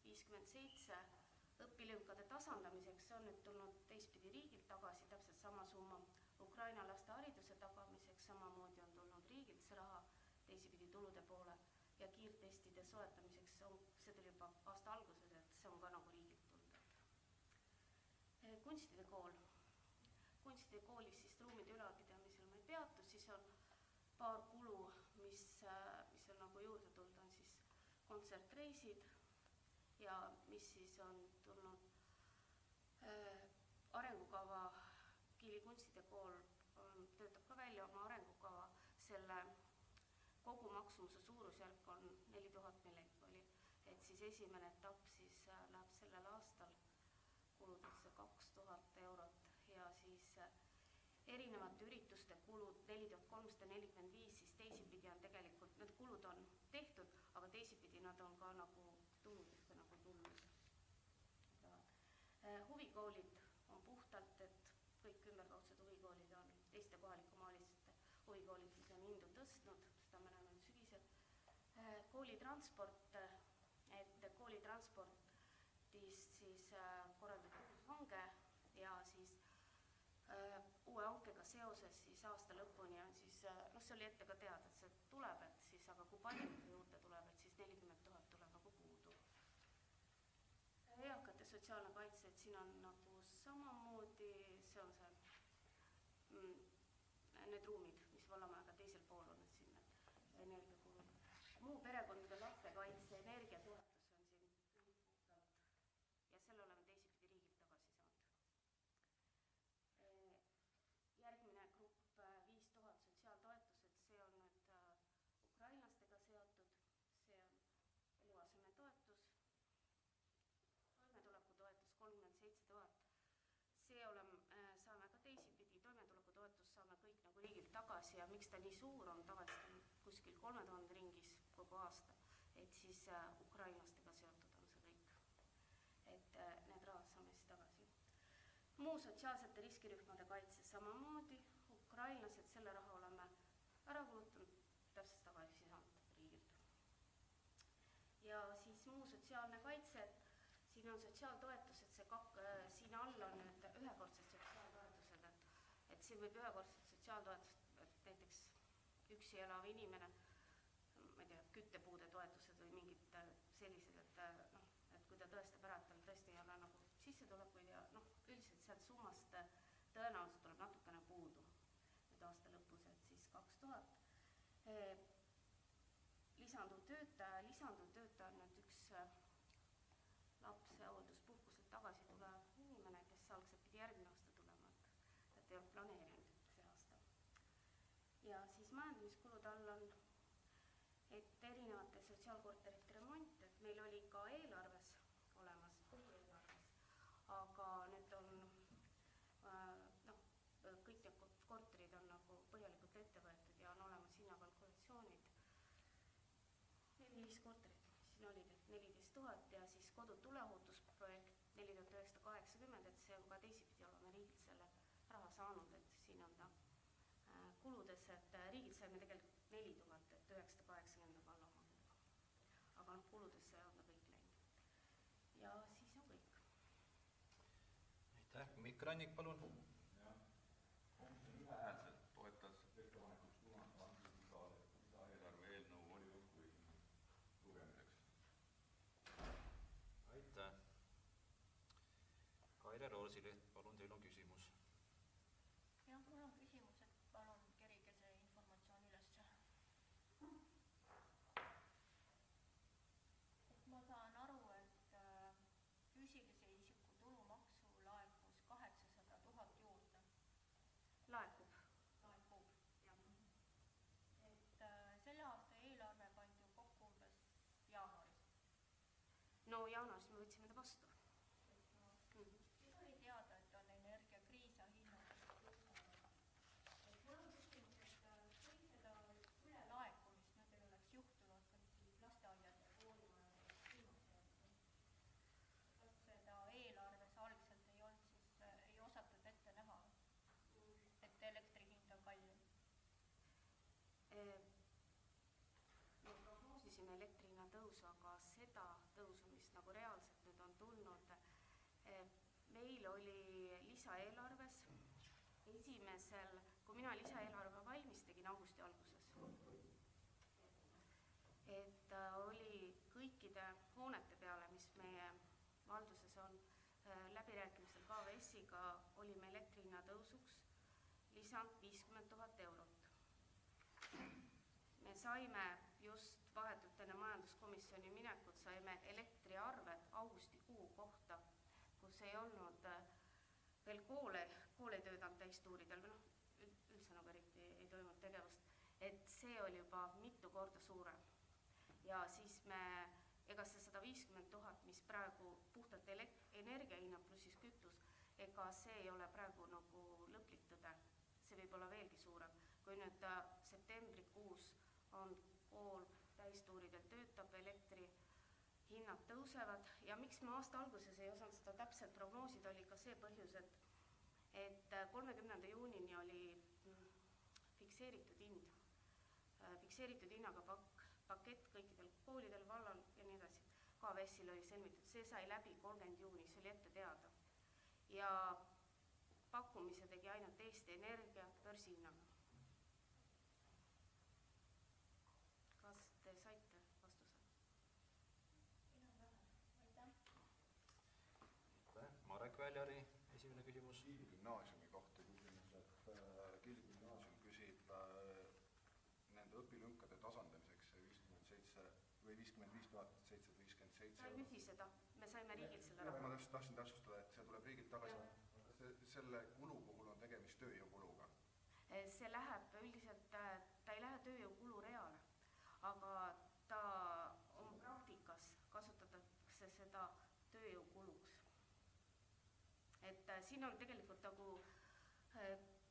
757, õpilünkade tasandamiseks on nüüd tulnud teistpidi riigilt tagasi täpselt sama summa, Ukraina laste hariduse tagamiseks samamoodi on tulnud riigilt see raha teisipidi tulude poole ja kiirtestide soetamiseks, see tuli juba aasta alguses, et see on ka nagu riigilt tulnud. Kunstide kool. Kunstide koolis siis ruumide ülalpidamisel ma ei peatu, siis on paar kulu, mis on nagu juurde tulnud, on siis kontsertreisid ja mis siis on tulnud arengukava, Kiili kunstide kool töötab ka välja oma arengukava, selle kogumaksumuse suurusjärk on 4000 millegi oli, et siis esimene etapp siis läheb sellel aastal kuludesse 2000 eurot ja siis erinevate ürituste kulud 4345, siis teisipidi on tegelikult, need kulud on tehtud, aga teisipidi nad on ka nagu tuludesse nagu tulnud. Huvikoolid on puhtalt, et kõik ümberkaudsed huvikoolid on, teiste kohalike omavalitsuste huvikoolid siis on hindu tõstnud, seda me näeme nüüd sügisel. Koolitransport, et koolitransportis siis korraldati uus hange ja siis uue hankega seoses siis aasta lõpuni on siis, see oli ette ka teada, et see tuleb, et siis, aga kui palju juurde tuleb, et siis 40 000 tuleb nagu puudu. Eakate sotsiaalne kaitse, et siin on nagu samamoodi, see on see, need ruumid, mis Vallamajaga teisel pool on, et siin need energiakulud. Muu perekondade lastekaitse, energiatoetus on siin puhtalt ja selle oleme teisipidi riigilt tagasi saanud. Järgmine grupp 5000 sotsiaaltoetused, see on nüüd ukrainlastega seotud, see on eluasemetoetus, toimetulekutoetus 37 000, see saame ka teisipidi, toimetulekutoetus saame kõik nagu riigilt tagasi ja miks ta nii suur on, tavaliselt on kuskil 3000 ringis kogu aasta, et siis ukrainlastega seotud on see kõik, et need rahad saame siis tagasi. Muu sotsiaalsete riskirühmade kaitse samamoodi, ukrainlased, selle raha oleme ära kulutanud, täpselt tagasi saanud riigilt. Ja siis muu sotsiaalne kaitse, siin on sotsiaaltoetused, siin all on nüüd ühekordsed sotsiaaltoetused, et siin võib ühekordsed sotsiaaltoetused, et näiteks üksi elav inimene, ma ei tea, küttepuude toetused või mingid sellised, et kui ta tõestab ära, et tal tõesti ei ole nagu sissetulekuid ja üldiselt sealt summast tõenäoliselt tuleb natukene puudu nüüd aasta lõpus, et siis 2000. Lisanduv töötaja on nüüd üks lapsehoolduspuhkuselt tagasi tulev inimene, kes algselt pidi järgmine aasta tulema, et ei ole planeerinud see aasta. Ja siis majandamiskulud all on, et erinevate sotsiaalkorterite remont, et meil oli ka eelarves olemas, põhieelarves, aga nüüd on kõik need korterid on nagu põhjalikult ette võetud ja on olemas hinnakalkulatsioonid. 4-5 korterit, siin olid 14 000 ja siis kodu tuleohutusprojekt 4980, et see on ka teisipidi oleme riigilt selle raha saanud, et siin on ta kuludes, et riigilt saime tegelikult 4000, et 980 vallamaadega. Aga kuludesse on ta kõik läinud. Ja siis on kõik. Aitäh, Mikk Rannik, palun. Komisjon ühehäälselt toetas ettepanekut suunata antud lisaeelarve eelnõu volikokku lugemiseks. Aitäh. Kaire Roosileht, palun, teil on küsimus. Jah, mul on küsimus, et palun kerige see informatsioon ülesse. Et ma saan aru, et füüsilise isiku tulumaksu laekus 800 000 juurde. Laekub, jah. Et selle aasta eelarve pandi ju kokku umbes jaanuaris. no jaanuaris me võtsime ta vastu. Siis oli teada, et Meil oli lisaeelarves esimesel, kui mina lisaeelarve valmis tegin augusti alguses, et oli kõikide hoonete peale, mis meie valduses on, läbirääkimistel KVS-iga oli me elektrihinna tõusuks lisand 50 000 eurot. Me saime just vahetult enne majanduskomisjoni minekut, saime elektriarved augustikuu kohta, kus ei olnud veel koole ei töötanud täistuuridel, üldse nagu eriti ei toimunud tegevust, et see oli juba mitu korda suurem. Ja siis ega see 150 000, mis praegu puhtalt energiahinna plussis kütus, ega see ei ole praegu nagu lõplik tõde. See võib olla veelgi suurem. Kui nüüd septembrikuus on kool täistuuridel töötab, elektri hinnad tõusevad ja miks me aasta alguses ei osanud seda täpselt prognoosida, oli ka see põhjus, et 30. juunini oli fikseeritud hind, fikseeritud hinnaga pakett kõikidel koolidel, vallal ja nii edasi. KVS-il oli sõlmitud, see sai läbi 30. juuni, see oli ette teada. Ja pakkumise tegi ainult Eesti Energia börsihinnaga. Kas te saite vastuse? Marek Väljari, esimene küsimus. Kiili gümnaasiumi kohta küsimus, et Kiili gümnaasium küsib nende õpilünkade tasandamiseks 55 757 Ta ei küsi seda, me saime riigilt selle raha. Ma tahtsin täpsustada, et see tuleb riigilt tagasi. Selle kulu puhul on tegemist tööjõukuluga. See läheb üldiselt, ta ei lähe tööjõukulu reale, aga ta on praktikas, kasutatakse seda tööjõukuluks. Et siin on tegelikult nagu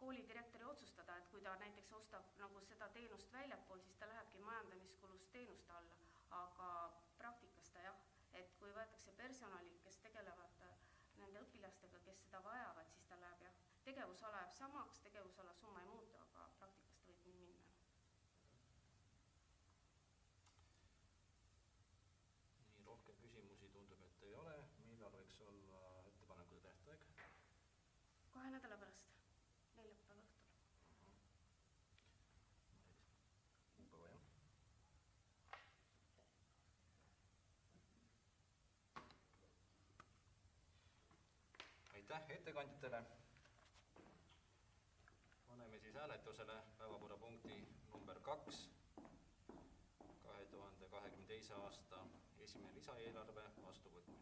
koolidirektori otsustada, et kui ta näiteks ostab nagu seda teenust väljapool, siis ta lähebki majandamiskulust teenuste alla, aga praktikas ta jah, et kui võetakse personali, kes tegelevad nende õpilastega, kes seda vajavad, siis ta läheb jah. Tegevusala jääb samaks, tegevusala summa ei muutu, aga praktikast võib nii minna. Nii rohkem küsimusi tundub, et ei ole. Millal võiks olla ettepanekute tähtaeg? 2 nädala pärast, neljapäeva õhtul. Kuupäeva, jah. Aitäh ettekandjatele. Paneme siis hääletusele päevakorrapunkti number 2, 2022. aasta esimene lisaeelarve vastuvõtmine.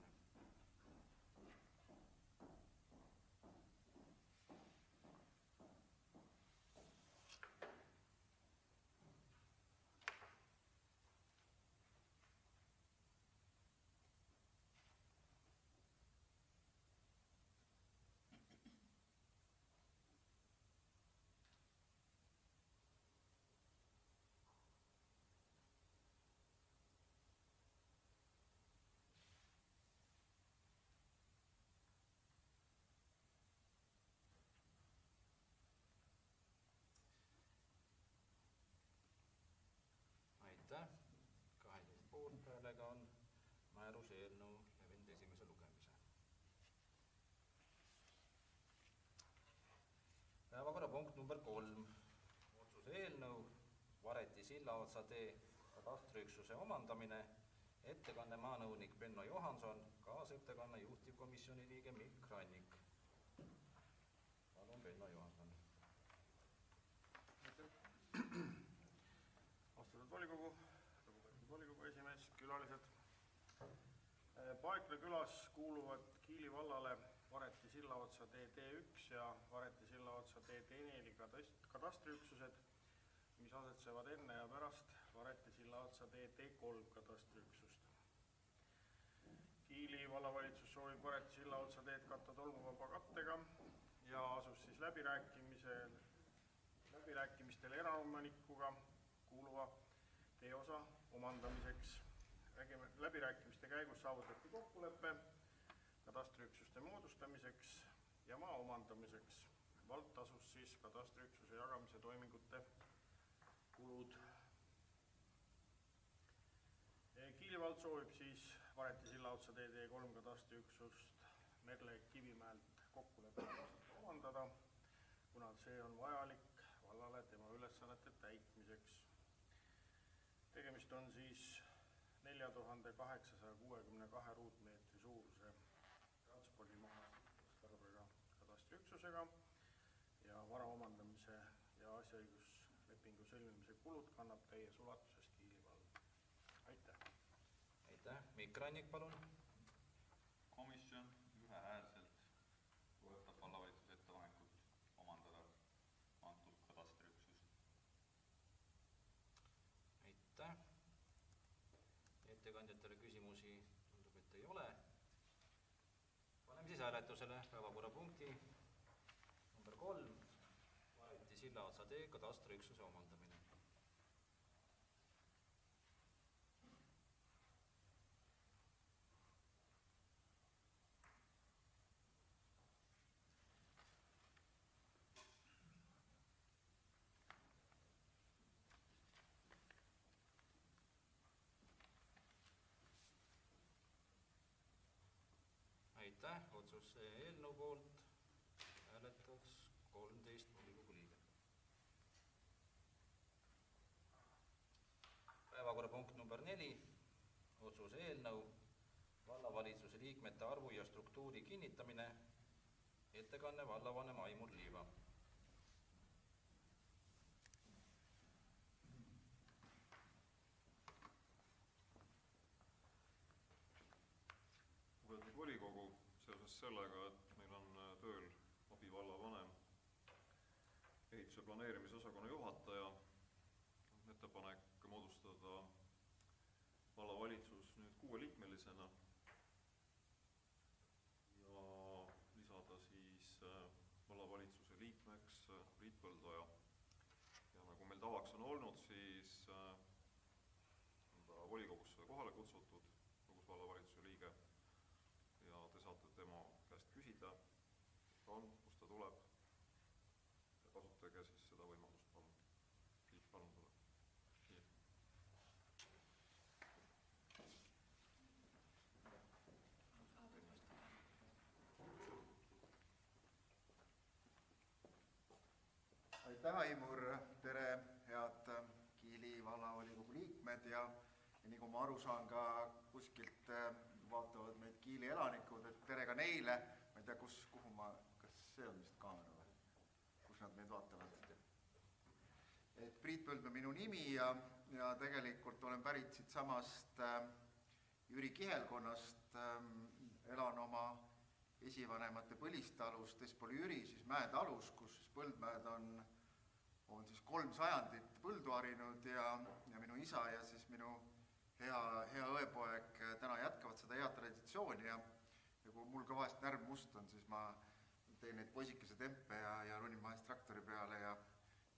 Aitäh. 12 poolthäälega on määruse eelnõu läbinud esimese lugemise. Päevakorrapunkt number 3. Otsuse eelnõu Vareti Sillaotsa tee katastriüksuse omandamine. Ettekanne maanõunik Benno Johanson, kaasettekanne juhtivkomisjoni liige Mikk Rannik. Palun, Benno Johanson. Austatud volikogu, lugupeetud volikogu esimees, külalised. Paekla külas kuuluvad Kiili vallale Vareti Sillaotsa tee T1 ja Vareti Sillaotsa tee T4 katastriüksused, mis asetsevad enne ja pärast Vareti Sillaotsa tee T3 katastriüksust. Kiili vallavalitsus soovib Vareti Sillaotsa teed katta tolmuvaba kattega ja asus siis läbirääkimistel eraomanikuga kuuluva teeosa omandamiseks. Läbirääkimiste käigus saavutati kokkulepe katastriüksuste moodustamiseks ja maa omandamiseks. Vald tasus siis katastriüksuse jagamise toimingute kulud. Kiili vald soovib siis Vareti Sillaotsa tee T3 katastriüksust Merle Kivimäelt kokkuleppega omandada, kuna see on vajalik vallale tema ülesannete täitmiseks. Tegemist on siis 4862 ruutmeetri suuruse transpordimahastarbega katastriüksusega ja vara omandamise ja asjaõiguslepingu sõlmimise kulud kannab täies ulatuses Kiili vald. Aitäh! Aitäh! Mikk Rannik, palun! Komisjon ühehäälselt toetab vallavalitsuse ettepanekut omandada antud katastriüksus. Aitäh! Ettekandjatele küsimusi tundub, et ei ole. Paneme siis hääletusele päevakorrapunkti number 3, Vareti Sillaotsa tee katastriüksuse omandamine. Aitäh! Otsuse eelnõu poolt hääletas 13 volikogu liiget. Päevakorrapunkt number 4, otsuse eelnõu, vallavalitsuse liikmete arvu ja struktuuri kinnitamine, ettekanne vallavanem Aimur Liiva. Lugupeetud volikogu, seoses sellega, et meil on tööl abivallavanem, ehituse planeerimise osakonna juhataja, on ettepanek moodustada vallavalitsus nüüd 6-liikmelisena ja lisada siis vallavalitsuse liikmeks Priit Põldoja. Ja nagu meil tavaks on olnud, siis on ta volikogusse kohale kutsutud, kogus vallavalitsuse liige, ja te saate tema käest küsida, kus ta on, kust ta tuleb, ja kasutage siis seda võimalust, palun. Priit, palun tule. Aitäh, Aimur! Tere, head Kiili vallavolikogu liikmed ja nii kui ma aru saan, ka kuskilt vaatavad meid Kiili elanikud, et tere ka neile. Ma ei tea, kuhu kas see on vist kaamera või? Kus nad meid vaatavad? Et Priit Põldmäe minu nimi ja tegelikult olen pärit siit samast Jüri Kihelkonnast. Elan oma esivanemate põlistalust Espoli Jüri, siis Mäetalus, kus Põldmäed on siis 3 sajandit põldu harinud ja minu isa ja siis minu hea õepoeg täna jätkavad seda head traditsiooni ja kui mul ka vahest närv must on, siis ma teen neid poisikese tempe ja runin vahest traktori peale ja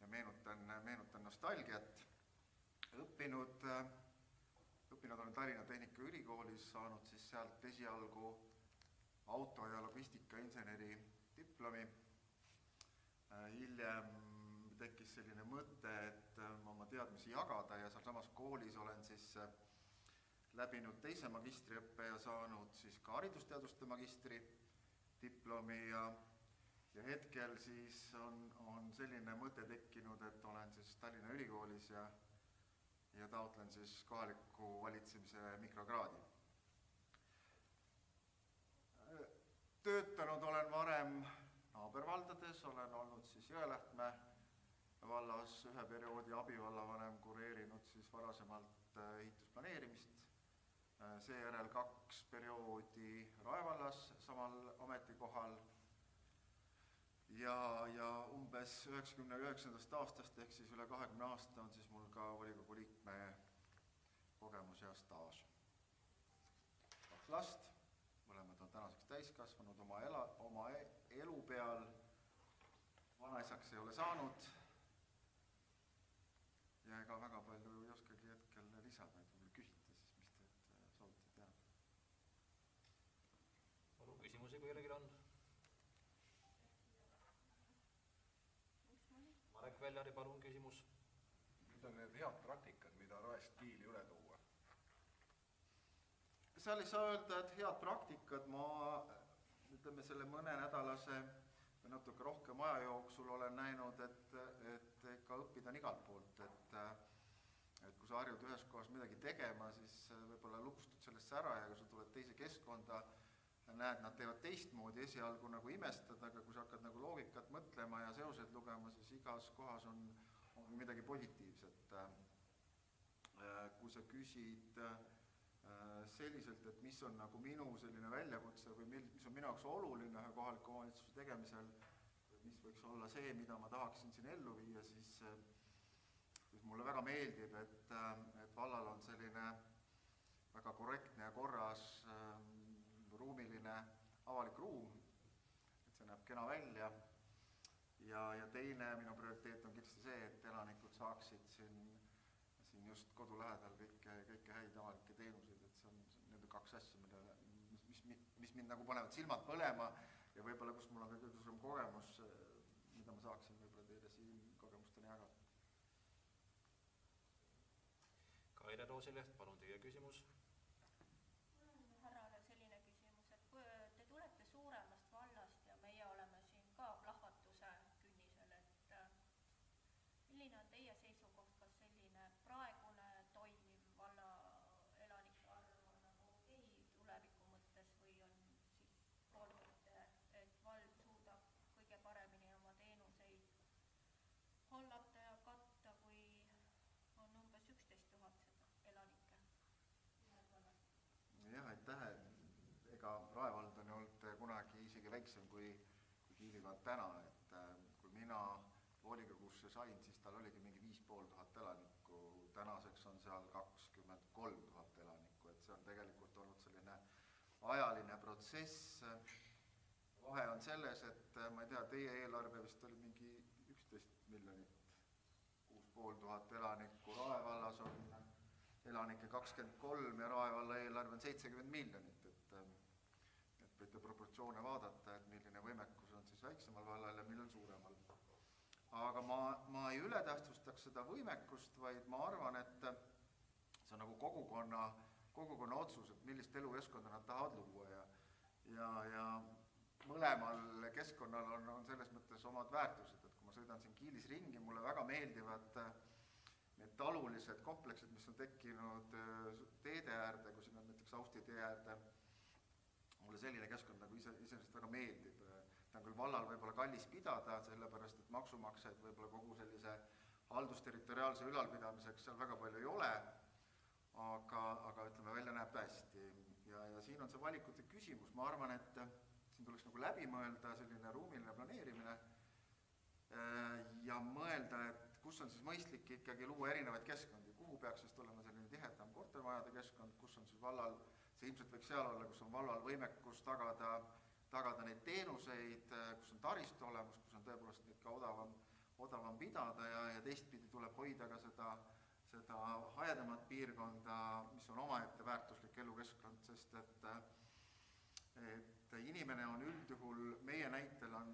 meenutan nostalgiat. Õppinud olen Tallinna Tehnikaülikoolis, saanud siis sealt esialgu auto- ja logistikainseneri diplomi. Hiljem tekkis selline mõte, et oma teadmisi jagada ja sealsamas koolis olen siis läbinud 2. magistriõppe ja saanud siis ka haridusteaduste magistri diplomi ja hetkel siis on selline mõte tekkinud, et olen siis Tallinna Ülikoolis ja taotlen siis kohaliku valitsemise mikrokraadi. Töötanud olen varem naabervaldades, olen olnud siis Jõelähtme vallas ühe perioodi abivallavanem, kureerinud siis varasemalt ehitusplaneerimist, seejärel 2 perioodi Rae vallas samal ametikohal ja umbes 99. aastast ehk siis üle 20 aasta on siis mul ka volikogu liikme kogemus ja staaž. 2 last, mõlemad on tänaseks täiskasvanud oma elu peal, vanaisaks ei ole saanud ja ega väga palju ei oskagi hetkel lisada, et kui küsite, siis mis te soovite teha. Palun küsimusi, kui kellelgi on. Marek Väljari, palun küsimus. Nüüd on need head praktikad, mida Raest Kiili üle tuua. Seal ei saa öelda, et head praktikad, ma ütleme, selle mõnenädalase või natuke rohkem aja jooksul olen näinud, et ikka õppida on igalt poolt, et kui sa harjud ühes kohas midagi tegema, siis võib-olla lukustud sellest ära ja kui sa tuled teise keskkonda, näed, nad teevad teistmoodi, esialgu nagu imestad, aga kui sa hakkad nagu loogikat mõtlema ja seoseid lugema, siis igas kohas on midagi positiivset. Kui sa küsid selliselt, et mis on nagu minu selline väljakutse või mis on minu jaoks oluline ühe kohaliku omavalitsuse tegemisel, mis võiks olla see, mida ma tahaksin siin ellu viia, siis mulle väga meeldib, et vallal on selline väga korrektne ja korras ruumiline avalik ruum, et see näeb kena välja ja teine minu prioriteet on kindlasti see, et elanikud saaksid siin just kodu lähedal kõike häid avalikke teenuseid, et see on need kaks asja, mis mind nagu panevad silmad põlema ja võib-olla kus mul on kõige suurem kogemus, mida ma saaksin võib-olla teile siin kogemusteni jagada. Kaire Roosileht, palun teie küsimus. Härrale selline küsimus, et kui te tulete suuremast vallast ja meie oleme siin ka plahvatuse künnisel, et milline on teie seisukoht, kas selline praegune toimiv valla elanike arv on nagu okei tuleviku mõttes või on siis loodate, et vald suudab kõige paremini oma teenuseid hallata ja katta, kui on umbes 11 000 elanikke ühes vallas? Jah, aitäh. Ega Rae vald on olnud kunagi isegi väiksem kui Kiili vald täna, et kui mina volikogusse sain, siis tal oligi mingi 5500 elanikku, tänaseks on seal 23 000 elanikku, et see on tegelikult olnud selline ajaline protsess. Vahe on selles, et ma ei tea, teie eelarve vist oli mingi 11 miljonit, 6500 elanikku, Rae vallas on elanikke 23 ja Rae valla eelarve on 70 miljonit, et võite proportsioone vaadata, et milline võimekus on siis väiksemal vallal ja millel suuremal. Aga ma ei ületähtsustaks seda võimekust, vaid ma arvan, et see on nagu kogukonna otsus, et millist elukeskkonda nad tahavad luua ja mõlemal keskkonnal on selles mõttes omad väärtused, et kui ma sõidan siin Kiilis ringi, mulle väga meeldivad need talulised kompleksid, mis on tekkinud teede äärde, kui siin on näiteks Austi tee äärde, mulle selline keskkond nagu iseenesest väga meeldib. Ta on küll vallal võib-olla kallis pidada, sellepärast et maksumaksjaid võib-olla kogu sellise haldusterritoriaalse ülalpidamiseks seal väga palju ei ole, aga ütleme, välja näeb hästi. Ja siin on see valikute küsimus, ma arvan, et siin tuleks nagu läbi mõelda selline ruumiline planeerimine ja mõelda, et kus on siis mõistlik ikkagi luua erinevaid keskkondi, kuhu peaks siis olema selline tihedam kortermajade keskkond, kus on siis vallal, see ilmselt võiks seal olla, kus on vallal võimekus tagada neid teenuseid, kus on taristu olemas, kus on tõepoolest neid ka odavam pidada ja teistpidi tuleb hoida ka seda haedamat piirkonda, mis on omaette väärtuslik elukeskkond, sest et inimene on üldjuhul, meie näitel on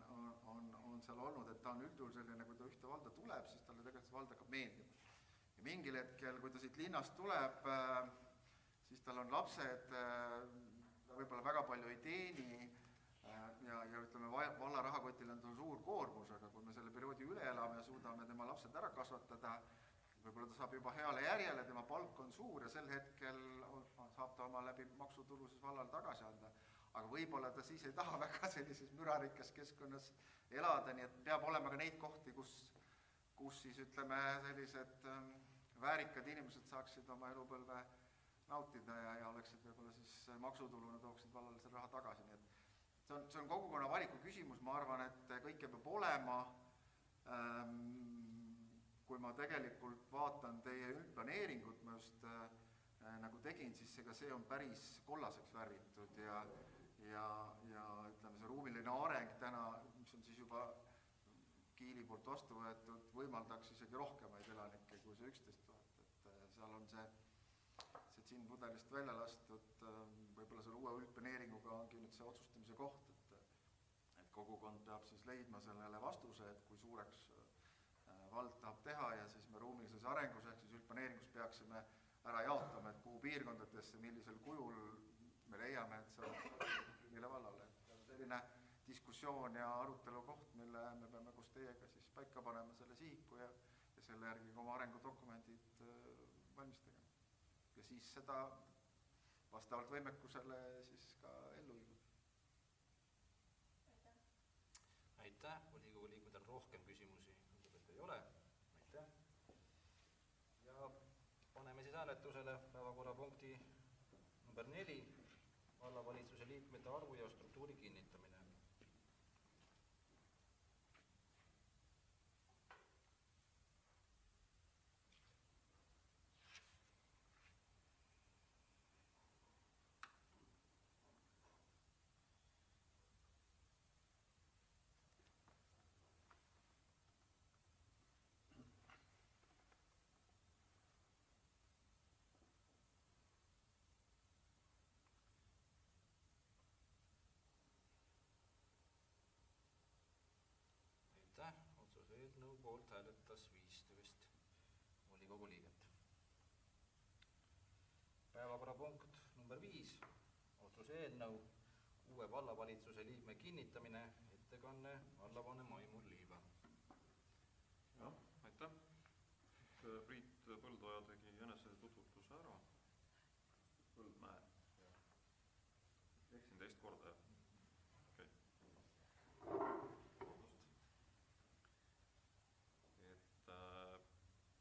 seal olnud, et ta on üldjuhul selline, kui ta ühte valda tuleb, siis talle tegelikult vald hakkab meeldima. Ja mingil hetkel, kui ta siit linnast tuleb, siis tal on lapsed, ta võib-olla väga palju ei teeni ja ütleme, valla rahakotil on suur koormus, aga kui me selle perioodi üle elame ja suudame tema lapsed ära kasvatada, võib-olla ta saab juba heale järjele, tema palk on suur ja sel hetkel saab ta oma läbi maksutulu siis vallal tagasi anda. Aga võib-olla ta siis ei taha väga sellises mürarikas keskkonnas elada, nii et peab olema ka neid kohti, kus siis ütleme sellised väärikad inimesed saaksid oma elupõlve nautida ja oleksid võib-olla siis maksutuluna tooksid vallale selle raha tagasi. Nii et see on kogukonna valiku küsimus, ma arvan, et kõike peab olema. Kui ma tegelikult vaatan teie üldplaneeringut, ma just nagu tegin, siis see on päris kollaseks värvitud ja ütleme, see ruumiline areng täna, mis on siis juba Kiili poolt vastu võetud, võimaldaks isegi rohkemaid elanikke kui see 11 000, et seal on see džinnpudelist välja lastud, võib-olla selle uue üldplaneeringuga ongi nüüd see otsustamise koht, et kogukond peab siis leidma sellele vastuse, et kui suureks vald tahab teha ja siis me ruumilises arengus ehk siis üldplaneeringus peaksime ära jaotama, et kuhu piirkondadesse, millisel kujul me leiame, et see on mille vallale. selline diskussioon ja arutelu koht, mille me peame koos teiega siis paika panema selle sihiku ja selle järgi ka oma arengudokumendid valmis tegema. Ja siis seda vastavalt võimekusele siis ka ellu viima. Aitäh, volikogu liikmetel rohkem küsimusi, et ei ole. Aitäh. Ja paneme siis hääletusele päevakorrapunkti number 4, vallavalitsuse liikmete arvu ja struktuuri kinnitamine. Otsuse eelnõu poolt hääletas 15 volikogu liiget. Päevakorrapunkt number 5, otsuse eelnõu, uue vallavalitsuse liikme kinnitamine, ettekanne vallavanem Aimar Liiva. Jah, aitäh. Priit Põldoja tegi enese tutvutuse ära. Põldmäe. Eksin teist korda, jah? Okei.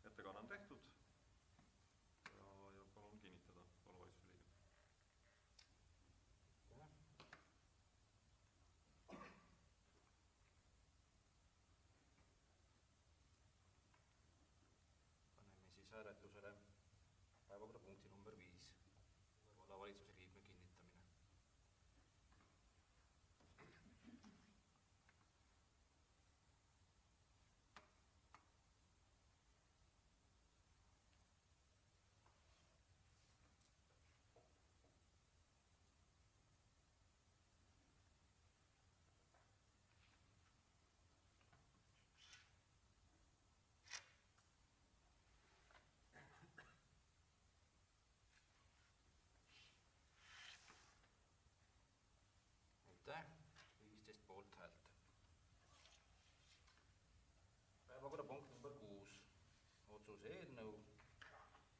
Ettekanne on tehtud ja palun kinnitada vallavalitsuse liiget. Paneme siis hääletusele päevakorrapunkti number 5, vallavalitsuse liikme kinnitamine. Aitäh, 15 poolt häält. Päevakorrapunkt number 6, otsuse eelnõu,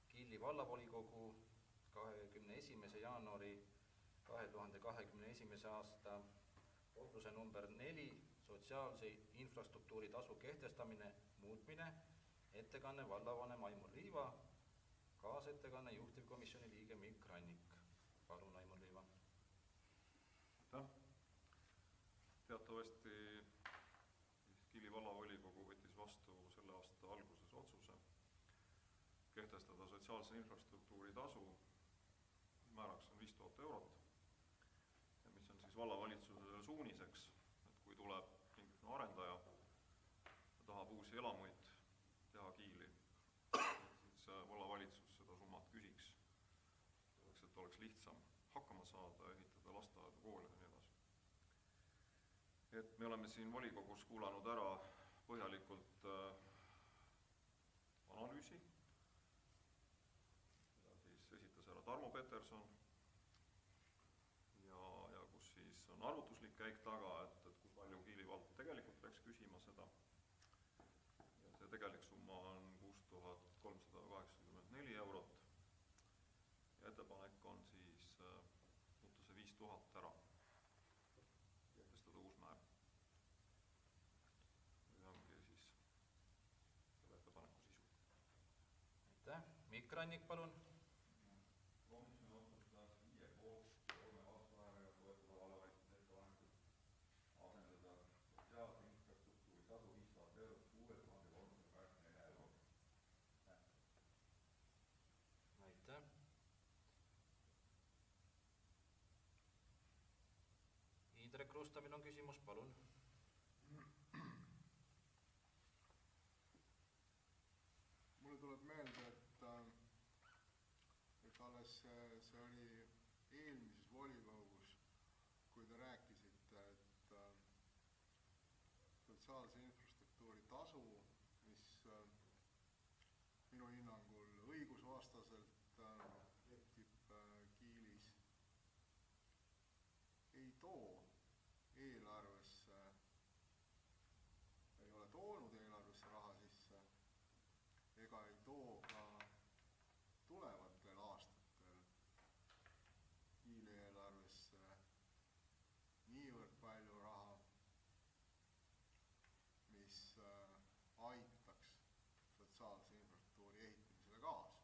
Kiili vallavolikogu 21. jaanuari 2021. aasta otsuse number 4, sotsiaalse infrastruktuuri tasu kehtestamine, muutmine, ettekanne vallavanem Aimar Liiva, kaasettekanne juhtivkomisjoni liige Mikk Rannik. Palun, Aimar Liiva. Aitäh. Teatavasti Kiili vallavolikogu võttis vastu selle aasta alguses otsuse kehtestada sotsiaalse infrastruktuuri tasu, määraks on 5000 eurot, ja mis on siis vallavalitsusele suuniseks, et kui tuleb mingisugune arendaja ja tahab uusi elamuid teha Kiili, siis vallavalitsus seda summat küsiks, selleks, et oleks lihtsam hakkama saada, ehitada lasteaedu, koole ja nii edasi. Et me oleme siin volikogus kuulanud ära põhjalikult analüüsi, mida siis esitas ära Tarmo Peterson ja kus siis on arvutuslik käik taga, et kui palju Kiili vald tegelikult peaks küsima seda. Ja see tegelik summa on 6384 eurot ja ettepanek on siis muuta see 5000 ära, kehtestada uus määr. Ja ongi siis selle ettepaneku sisu. Aitäh. Mikk Rannik, palun. Komisjon otsustas 5 poolt ja 3 vastuhäälega toetada vallavalitsuse ettepanekut asendada sotsiaalse infrastruktuuri tasu 5000 eurot 6384 eurot. Aitäh. Indrek Rustamil on küsimus, palun. Mulle tuleb meelde, et alles see oli eelmises volikogus, kui te rääkisite, et sotsiaalse infrastruktuuri tasu, mis minu hinnangul õigusvastaselt kehtib Kiilis, ei too toonud eelarvesse raha sisse ega ei too ka tulevatel aastatel Kiili eelarvesse niivõrd palju raha, mis aitaks sotsiaalse infrastruktuuri ehitamisele kaasa.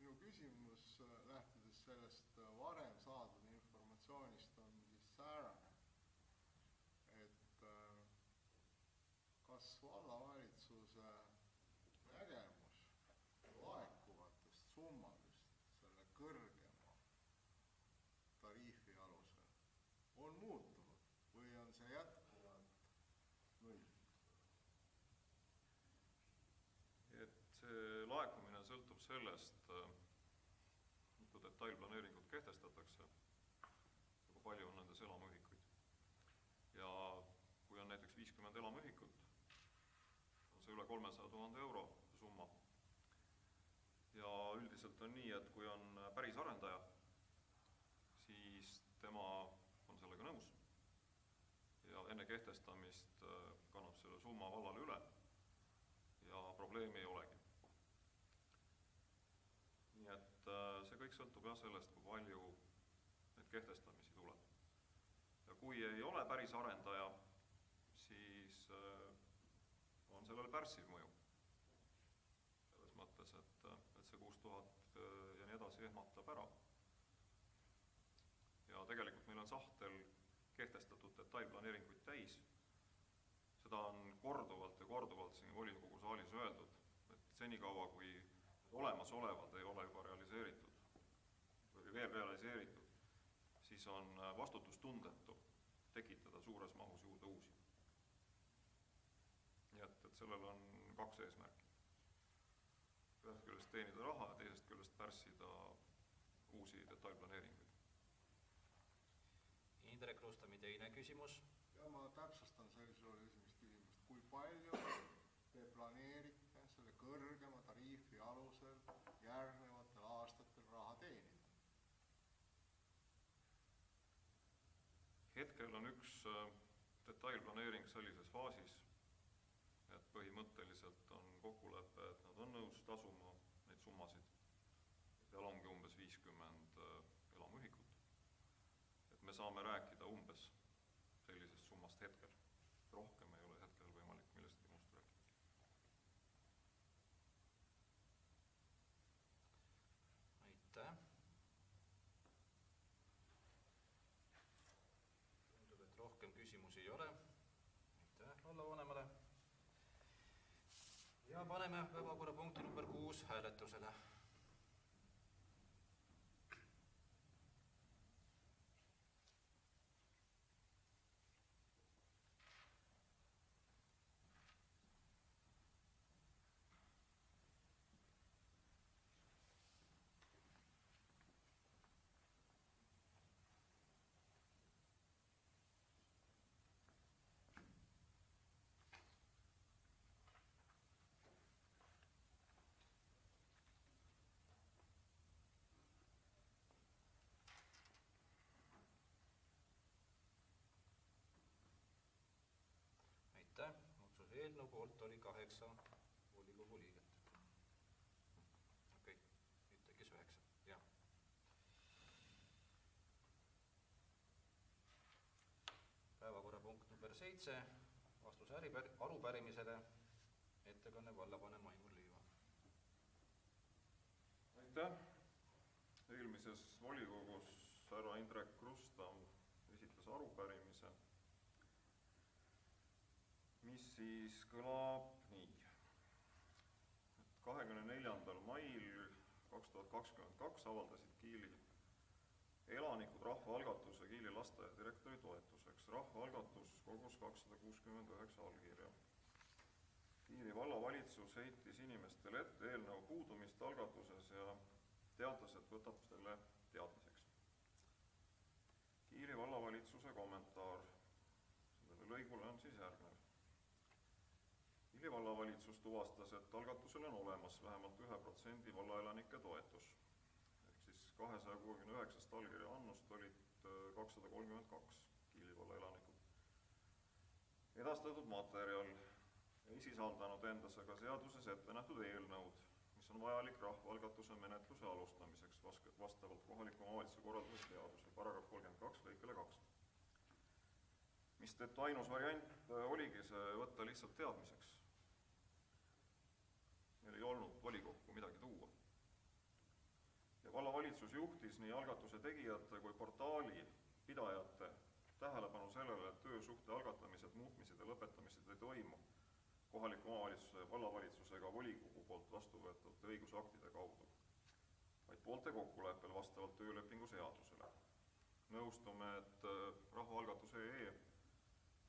Minu küsimus, lähtudes sellest varem saadud informatsioonist, on siis säärane, et kas vallavalitsuse nägemus laekuvatest summadest selle kõrgema tariifi alusel on muutunud või on see jätkuvalt null? Et see laekumine sõltub sellest, mitu detailplaneeringut kehtestatakse ja kui palju on nendes elamuühikuid. Ja kui on näiteks 50 elamuühikut, on see üle 300 000 euro summa. Ja üldiselt on nii, et kui on päris arendaja, siis tema on sellega nõus ja enne kehtestamist kannab selle summa vallale üle ja probleemi ei olegi. Nii et see kõik sõltub jah sellest, kui palju neid kehtestamisi tuleb. Ja kui ei ole päris arendaja, siis on sellel pärssiv mõju. Selles mõttes, et see 6000 ja nii edasi ehmatab ära. Ja tegelikult meil on sahtel kehtestatud detailplaneeringuid täis. Seda on korduvalt ja korduvalt siin volikogu saalis öeldud, et senikaua, kui olemasolevad ei ole juba realiseeritud või veel realiseeritud, siis on vastutustundetu tekitada suures mahus juurde uusi. Nii et sellel on kaks eesmärki. Ühest küljest teenida raha ja teisest küljest pärssida uusi detailplaneeringuid. Indrek Rustami teine küsimus. Ja ma täpsustan sellisel esimest küsimust. Kui palju te planeerite selle kõrgema tariifi alusel järgnevatel aastatel raha teenida? Hetkel on üks detailplaneering sellises faasis, et põhimõtteliselt on kokkulepe, et nad on nõus tasuma neid summasid. Seal ongi umbes 50 elamuühikut. Et me saame rääkida umbes sellisest summast hetkel. Rohkem ei ole hetkel võimalik millestki muust rääkida. Aitäh. Tundub, et rohkem küsimusi ei ole. Aitäh vallavanemale. Ja paneme päevakorrapunkti number 6 hääletusele. Aitäh. Otsuse eelnõu poolt oli 8 volikogu liiget. Okei, nüüd tekkis 9. Jah. Päevakorrapunkt number 7. Vastus arupärimisele. Ettekanne vallavanem Aimar Liiva. Aitäh. Eelmises volikogus härra Indrek Rustam esitas arupärimise, mis siis kõlab nii. 24. mail 2022 avaldasid Kiili elanikud rahvaalgatuse Kiili lasteaia direktori toetuseks. Rahvaalgatus kogus 269 allkirja. Kiili vallavalitsus heitis inimestele ette eelnõu puudumist algatuses ja teatas, et võtab selle teadmiseks. Kiili vallavalitsuse kommentaar sellele lõigule on siis järgnev. Kiili vallavalitsus tuvastas, et algatusel on olemas vähemalt 1% vallaelanike toetus. Ehk siis 269 allkirja annust olid 232 Kiili vallaelanikud. Edastatud materjal ei sisaldanud endas aga seaduses ette nähtud eelnõud, mis on vajalik rahvaalgatuse menetluse alustamiseks vastavalt kohaliku omavalitsuse korralduse seaduse paragrahv 32 lõikele 2. Mistõttu ainus variant oligi see võtta lihtsalt teadmiseks. Meil ei olnud volikokku midagi tuua. Ja vallavalitsus juhtis nii algatuse tegijate kui portaali pidajate tähelepanu sellele, et töösuhte algatamised, muutmised ja lõpetamised ei toimu kohaliku omavalitsuse, vallavalitsusega volikogu poolt vastu võetud õigusaktide kaudu, vaid poolte kokkuleppel vastavalt töölepingu seadusele. Nõustume, et rahvaalgatus.ee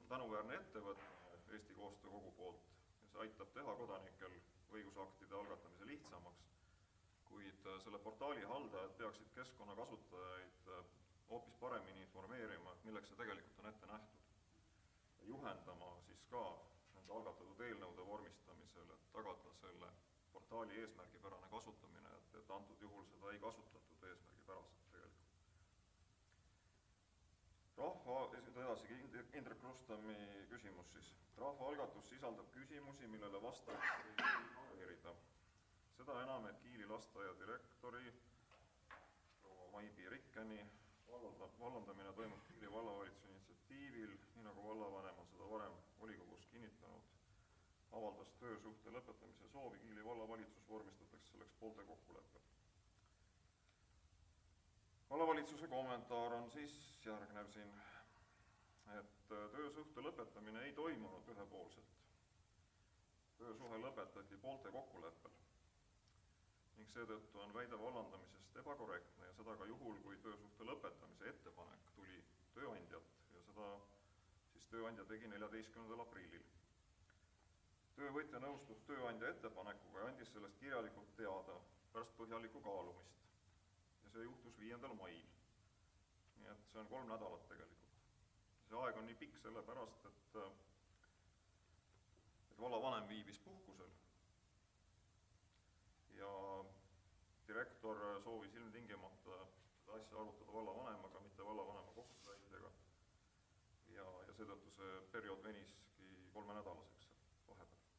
on tänuväärne ettevõtmine Eesti Koostöökogu poolt ja see aitab teha kodanikel õigusaktide algatamise lihtsamaks, kuid selle portaali haldajad peaksid keskkonnakasutajaid hoopis paremini informeerima, milleks see tegelikult on ette nähtud. Ja juhendama siis ka nende algatatud eelnõude vormistamisel, et tagada selle portaali eesmärgipärane kasutamine, et antud juhul seda ei kasutatud eesmärgipäraselt tegelikult. Edasi Indrek Rustami küsimus siis. Rahvaalgatus sisaldab küsimusi, millele vastajaks ei või ignoreerida. Seda enam, et Kiili lasteaia direktori Maibi Rikkeni vallandamine toimub Kiili vallavalitsuse initsiatiivil, nii nagu vallavanem on seda varem volikogus kinnitanud, avaldas töösuhte lõpetamise soovi, Kiili vallavalitsus vormistatakse selleks poolte kokkuleppel. Vallavalitsuse kommentaar on siis järgnev siin, et töösuhte lõpetamine ei toimunud ühepoolselt. Töösuhe lõpetati poolte kokkuleppel ning seetõttu on väide vallandamisest ebakorrektne ja seda ka juhul, kui töösuhte lõpetamise ettepanek tuli tööandjalt ja seda siis tööandja tegi 14. aprillil. Töövõtja nõustus tööandja ettepanekuga ja andis sellest kirjalikult teada pärast põhjalikku kaalumist ja see juhtus 5. mail. Nii et see on 3 nädalat tegelikult. See aeg on nii pikk sellepärast, et vallavanem viibis puhkusel ja direktor soovis ilmtingimata seda asja arutada vallavanemaga, mitte vallavanema kohtutäitjaga ja seetõttu see periood veniski 3 nädalaseks vahepeal.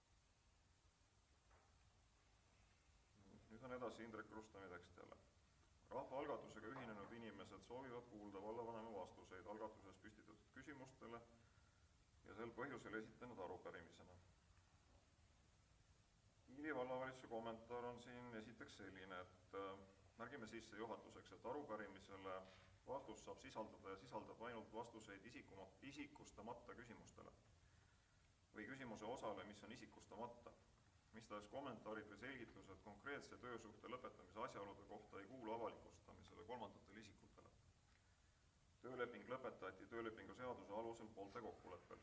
Nüüd on edasi Indrek Rustami tekst jälle. Rahvaalgatusega ühinenud inimesed soovivad kuulda vallavanema vastuseid algatuses püstitatud küsimustele ja sel põhjusel esitanud arupärimisena. Kiili vallavalitsuse kommentaar on siin esiteks selline, et märgime sisse juhatuseks, et arupärimisele vastus saab sisaldada ja sisaldab ainult vastuseid isikustamata küsimustele või küsimuse osale, mis on isikustamata. Mistahes kommentaarid või selgitused konkreetse töösuhte lõpetamise asjaolude kohta ei kuulu avalikustamisele kolmandatele isikutele. Tööleping lõpetati töölepingu seaduse alusel poolte kokkuleppel.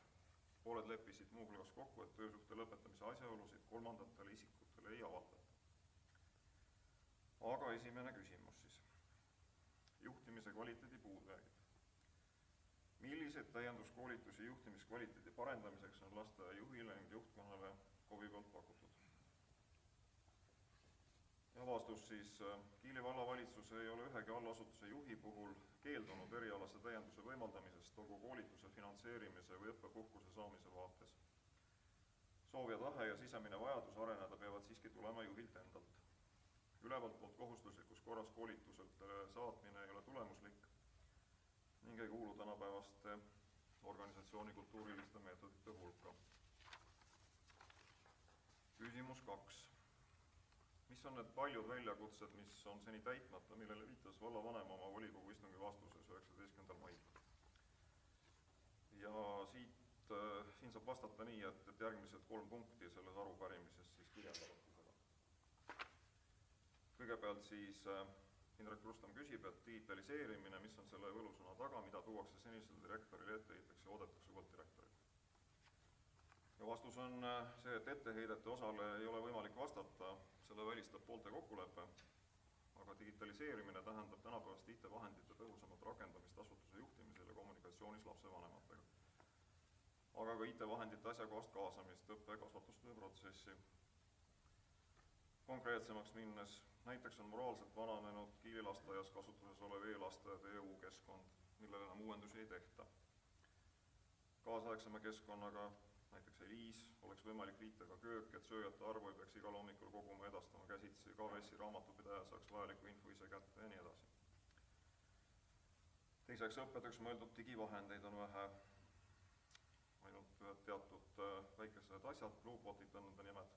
Pooled leppisid muuhulgas kokku, et töösuhte lõpetamise asjaolusid kolmandatele isikutele ei avaldata. Aga esimene küsimus siis. Juhtimise kvaliteedi puudujäägid. Milliseid täienduskoolitusi juhtimiskvaliteedi parendamiseks on lasteaia juhile ning juhtkonnale KOV-i poolt pakutud? Ja vastus siis, Kiili vallavalitsus ei ole ühegi allasutuse juhi puhul keeldunud erialase täienduse võimaldamisest, olgu koolituse finantseerimise või õppepuhkuse saamise vaates. Soov ja tahe ja sisemine vajadus areneda peavad siiski tulema juhilt endalt. Ülevalt poolt kohustuslikus korras koolituselt saatmine ei ole tulemuslik ning ei kuulu tänapäevaste organisatsiooni kultuuriliste meetodite hulka. Küsimus 2. Mis on need paljud väljakutsed, mis on seni täitmata, millele viitas vallavanem oma volikogu istungi vastuses 19. mail? Ja siin saab vastata nii, et järgmised 3 punkti selles arupärimises siis kirjeldavad seda. Kõigepealt siis Indrek Rustam küsib, et digitaliseerimine, mis on selle võlusõna taga, mida tuuakse senisele direktorile etteheitakse ja oodatakse uuelt direktorit. Ja vastus on see, et etteheidete osale ei ole võimalik vastata, selle välistab poolte kokkulepe, aga digitaliseerimine tähendab tänapäevast IT-vahendite tõhusamat rakendamist asutuse juhtimisel ja kommunikatsioonis lapsevanematega. Aga ka IT-vahendite asjakohast kaasamist õppe- ja kasvatustöö protsessi. Konkreetsemaks minnes, näiteks on moraalselt vananenud Kiili lasteaias kasutuses olev e-lasteaed EU-keskkond, millele enam uuendusi ei tehta. kaasaegsema keskkonnaga, näiteks Eliis, oleks võimalik liita ka köök, et sööjate arvu ei peaks igal hommikul koguma ja edastama käsitsi, KVS-i raamatupidaja saaks vajaliku info ise kätte ja nii edasi. Teiseks, õppetööks mõeldud digivahendeid on vähe, ainult teatud väikesed asjad, Bluebotid on nende nimed,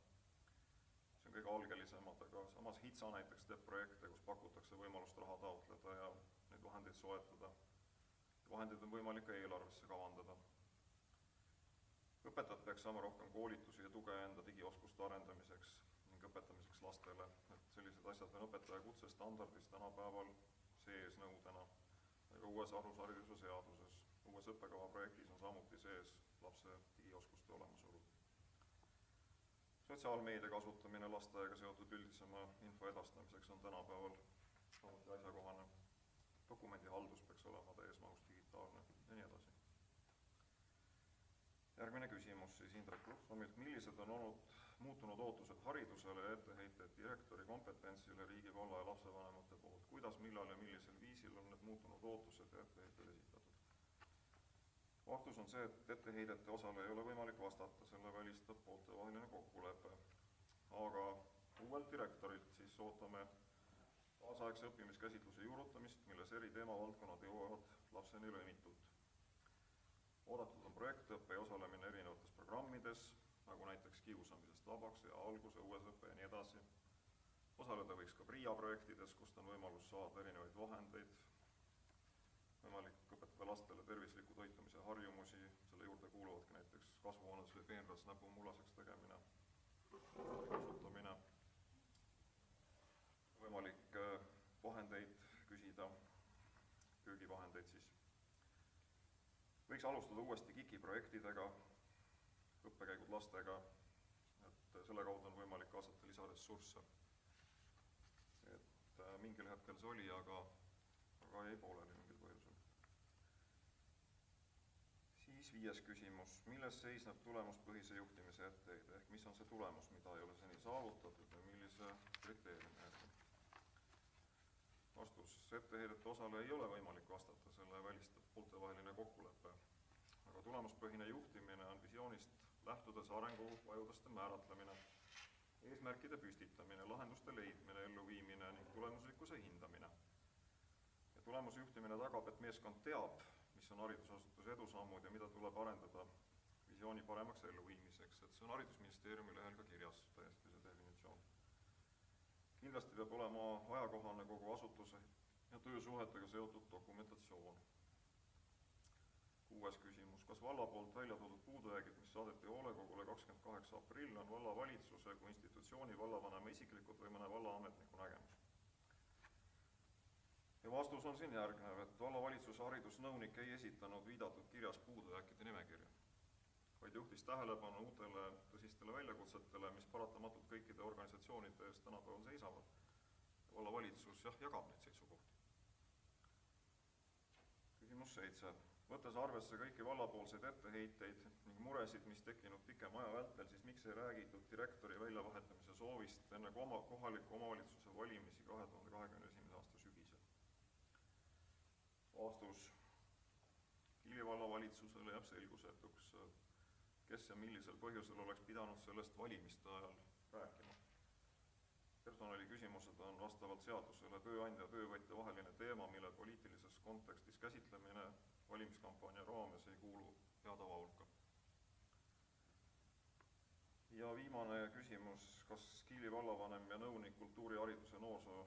see on kõige algelisemad, aga samas HITSA näiteks teeb projekte, kus pakutakse võimalust raha taotleda ja neid vahendeid soetada. Vahendeid on võimalik ka eelarvesse kavandada. Õpetajad peaks saama rohkem koolitusi ja tuge enda digioskuste arendamiseks ning õpetamiseks lastele, et sellised asjad on õpetaja kutsestandardis tänapäeval sees nõudena ja ka uues alushariduse seaduses. Uues õppekava projektis on samuti sees lapse digioskuste olemasolu. Sotsiaalmeedia kasutamine lasteaega seotud üldisema info edastamiseks on tänapäeval samuti asjakohane. Dokumendihaldus peaks olema täies mahus digitaalne ja nii edasi. Järgmine küsimus siis Indrek Luhsomilt. Millised on olnud muutunud ootused haridusele ja etteheited direktori kompetentsile riigi, valla ja lapsevanemate poolt? Kuidas, millal ja millisel viisil on need muutunud ootused ja etteheited esitatud? Vastus on see, et etteheidete osale ei ole võimalik vastata, selle välistab pooltevaheline kokkulepe. Aga uuelt direktorilt siis ootame kaasaegse õppimiskäsitluse juurutamist, milles eri teemavaldkonnad jõuavad lapseni lõimitult. Oodatud on projektõppe ja osalemine erinevates programmides, nagu näiteks kiusamisest vabaks ja alguse, uues õppe ja nii edasi. Osaleda võiks ka PRIA projektides, kust on võimalus saada erinevaid vahendeid, võimalik õpetada lastele tervisliku toitumise harjumusi, selle juurde kuuluvadki näiteks kasvuhoones või peenras näpu mullaseks tegemine, kasutamine, võimalik vahendeid küsida, köögivahendeid siis. Võiks alustada uuesti KIK-i projektidega, õppekäigud lastega, et selle kaudu on võimalik kaasata lisaressursse. Et mingil hetkel see oli, aga jäi pooleli mingil põhjusel. Siis 5. küsimus. Milles seisneb tulemuspõhise juhtimise etteheide, ehk mis on see tulemus, mida ei ole seni saavutatud ja millise kriteeriumi järgi? Vastus. Etteheidete osale ei ole võimalik vastata, selle välistab pooltevaheline kokkulepe. Aga tulemuspõhine juhtimine on visioonist lähtudes arenguvajuduste määratlemine, eesmärkide püstitamine, lahenduste leidmine, elluviimine ning tulemuslikkuse hindamine. Ja tulemusjuhtimine tagab, et meeskond teab, mis on haridusasutuse edusammud ja mida tuleb arendada visiooni paremaks elluviimiseks, et see on Haridusministeeriumi lehel ka kirjas, täiesti see definitsioon. Kindlasti peab olema ajakohane kogu asutuse ja töösuhetega seotud dokumentatsioon. 6. küsimus. Kas valla poolt välja toodud puudujäägid, mis saadeti hoolekogule 28. aprill, on vallavalitsuse kui institutsiooni vallavanema isiklikud või mõne vallaametniku nägemus? Ja vastus on siin järgnev, et vallavalitsuse haridusnõunik ei esitanud viidatud kirjas puudujääkide nimekirja, vaid juhtis tähelepanu uutele tõsistele väljakutsetele, mis paratamatult kõikide organisatsioonide eest tänapäeval seisavad. Vallavalitsus jagab neid seisukohti. Küsimus 7. Võttes arvesse kõiki vallapoolseid etteheiteid ning muresid, mis tekkinud pikema aja vältel, siis miks ei räägitud direktori väljavahetamise soovist enne kohaliku omavalitsuse valimisi 2021. aasta sügisel? Vastus. Kiili vallavalitsusele jääb selgusetuks, kes ja millisel põhjusel oleks pidanud sellest valimiste ajal rääkima. Personaliküsimused on vastavalt seadusele tööandja ja töövõtja vaheline teema, mille poliitilises kontekstis käsitlemine valimiskampaania raames ei kuulu hea tava hulka. Ja viimane küsimus, kas Kiili vallavanem ja nõunik kultuurihariduse, noorsoo,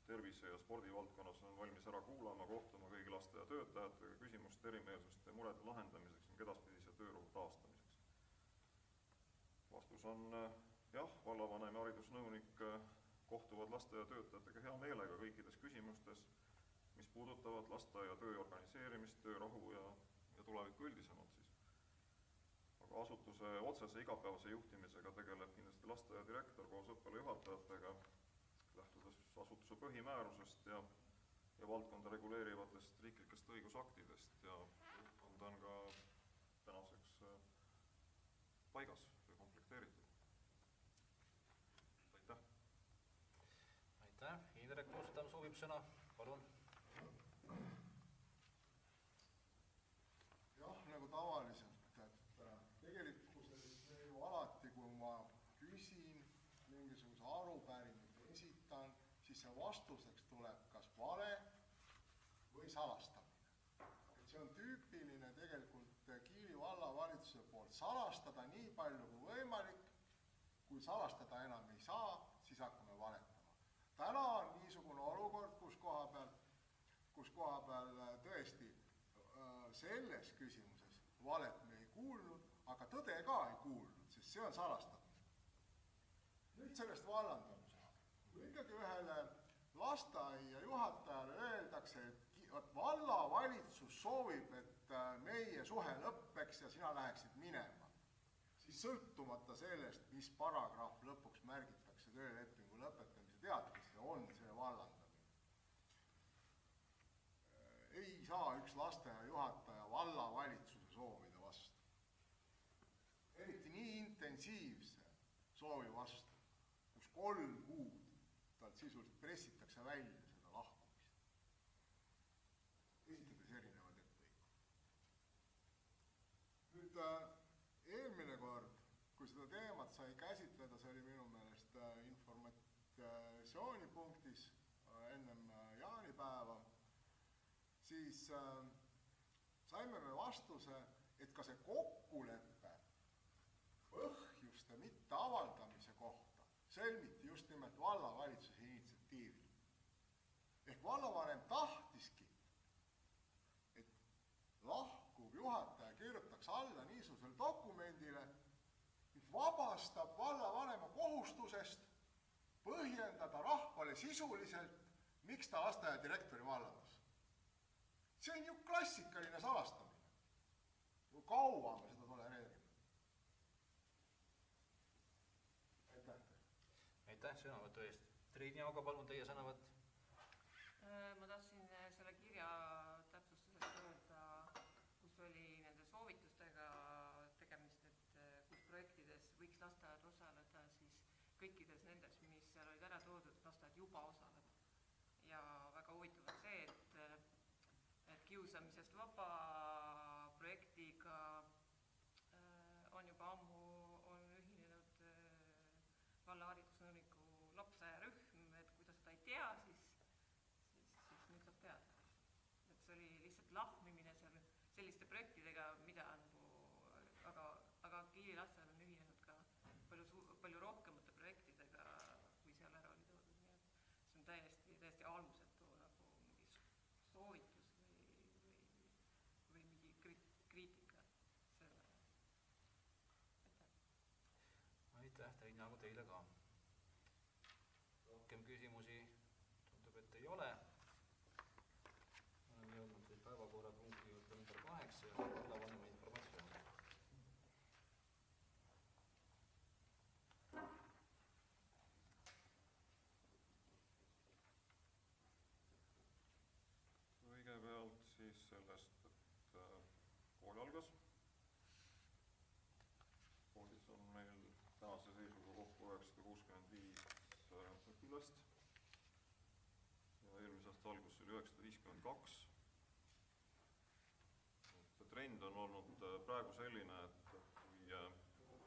tervise ja spordivaldkonnas on valmis ära kuulama, kohtuma kõigi lasteaiatöötajatega küsimuste, erimeelsuste ja murede lahendamiseks ning edaspidise tööruhu taastamiseks? Vastus on jah, vallavanem ja haridusnõunik kohtuvad lasteaiatöötajatega hea meelega kõikides küsimustes, mis puudutavad lasteaia töö organiseerimist, töörahu ja tulevikku üldisemalt siis. Aga asutuse otsese igapäevase juhtimisega tegeleb kindlasti lasteaia direktor koos õppealajuhatajatega, lähtudes asutuse põhimäärusest ja valdkonda reguleerivatest riiklikest õigusaktidest ja juhtkond on ka tänaseks paigas või komplekteeritud. Aitäh! Aitäh! Indrek Lustam soovib sõna, palun! Jah, nagu tavaliselt vastuseks tuleb kas vale või salastamine. Et see on tüüpiline tegelikult Kiili vallavalitsuse poolt salastada nii palju kui võimalik, kui salastada enam ei saa, siis hakkame valetama. Täna on niisugune olukord, kus koha peal tõesti selles küsimuses valet me ei kuulnud, aga tõde ka ei kuulnud, sest see on salastamine. Nüüd sellest vallandamisest. Kui ikkagi ühele lasteaia juhatajale öeldakse, et vallavalitsus soovib, et meie suhe lõppeks ja sina läheksid minema, siis sõltumata sellest, mis paragrahv lõpuks märgitakse töölepingu lõpetamise teatisse, on see vallandamine. Ei saa üks lasteaia juhataja vallavalitsuse soovide vastu. Eriti nii intensiivse soovi vastu, kus 3 kuud talt sisuliselt pressitakse välja seda lahkumist. Esitades erinevad ettevõikud. Nüüd eelmine kord, kui seda teemat sai käsitleda, see oli minu meelest informatsioonipunktis ennem jaanipäeva, siis saime me vastuse, et ka see kokkulepe põhjuste mitteavaldamise kohta sõlmiti just nimelt vallavalitsuse initsiatiivil. Ehk vallavanem tahtiski, et lahkuv juhataja kirjutaks alla niisugusele dokumendile, mis vabastab vallavanema kohustusest põhjendada rahvale sisuliselt, miks ta lasteaia direktori vallandas. See on ju klassikaline salastamine. Kui kaua me seda tolereerime? Aitäh sõnavõtu eest. Triin Jaaga, palun teie sõnavõtt. Ma tahtsin selle kirja täpsustuseks öelda, kus oli nende soovitustega tegemist, et kus projektides võiks lasteaed osaleda, siis kõikides nendes, mis seal olid ära toodud, lasteaed juba osaleb. Ja väga huvitav on see, et kiusamisest vaba projektiga on juba ammu ühinenud vallaharidusnõuniku lapseajarühm, et kui ta seda ei tea, siis nüüd saab teada. Et see oli lihtsalt lahmimine seal selliste projektidega, mida aga Kiili lasteaed on ühinenud ka palju rohkemate projektidega, kui seal ära oli toodud. Nii et see on täiesti alusetu nagu mingi soovitus või mingi kriitika selle. Aitäh, Triin Jaagu, teile ka. Rohkem küsimusi tundub, et ei ole. Oleme jõudnud siis päevakorrapunkti juurde number 8 ja vallavanema informatsioon. Kõigepealt siis sellest, et kool algas. Koolis on meil tänase seisuga kokku 965 õpilast ja eelmise aasta alguses oli 952. Trend on olnud praegu selline, et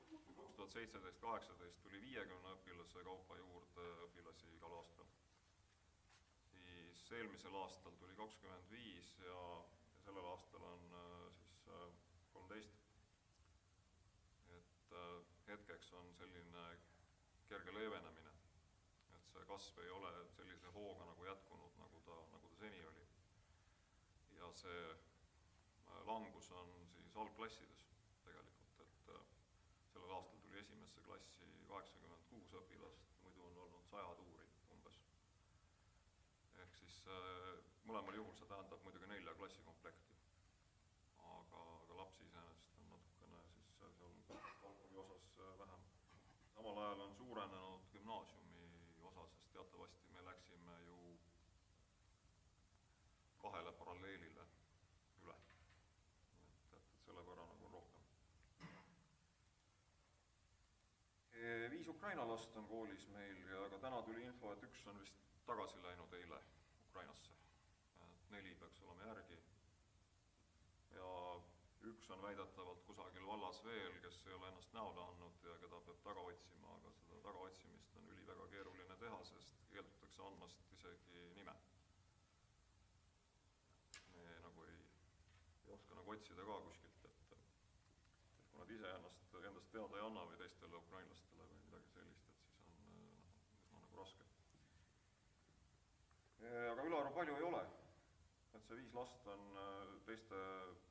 kui 2017-18 tuli 50 õpilase kaupa juurde õpilasi igal aastal, siis eelmisel aastal tuli 25 ja sellel aastal on siis 13. Et hetkeks on selline kerge leevenemine, et see kasv ei ole sellise hooga nagu jätkunud, nagu ta seni oli. Ja see langus on siis algklassides tegelikult, et sellel aastal tuli esimesse klassi 86 õpilast, muidu on olnud 100 tuuri umbes. Ehk siis mõlemal juhul see tähendab muidugi 4 klassikomplekti, aga lapsi iseenesest on natukene siis seal algkooli osas vähem. Samal ajal on suurenenud gümnaasiumi osa, sest teatavasti me läksime ju 2 paralleelile üle. Et selle võrra nagu on rohkem. 5 Ukraina last on koolis meil ja ka täna tuli info, et 1 on vist tagasi läinud eile Ukrainasse. 4 peaks olema järgi. Ja 1 on väidetavalt kusagil vallas veel, kes ei ole ennast näole andnud ja keda peab taga otsima, aga seda tagaotsimist on väga keeruline teha, sest keeldutakse andmast isegi nime. Me nagu ei oska nagu otsida ka kuskilt, et kui nad ise endast teada ei anna või teistele ukrainlastele või midagi sellist, et siis on üsna nagu raske. Aga ülearu palju ei ole, et see 5 last on teiste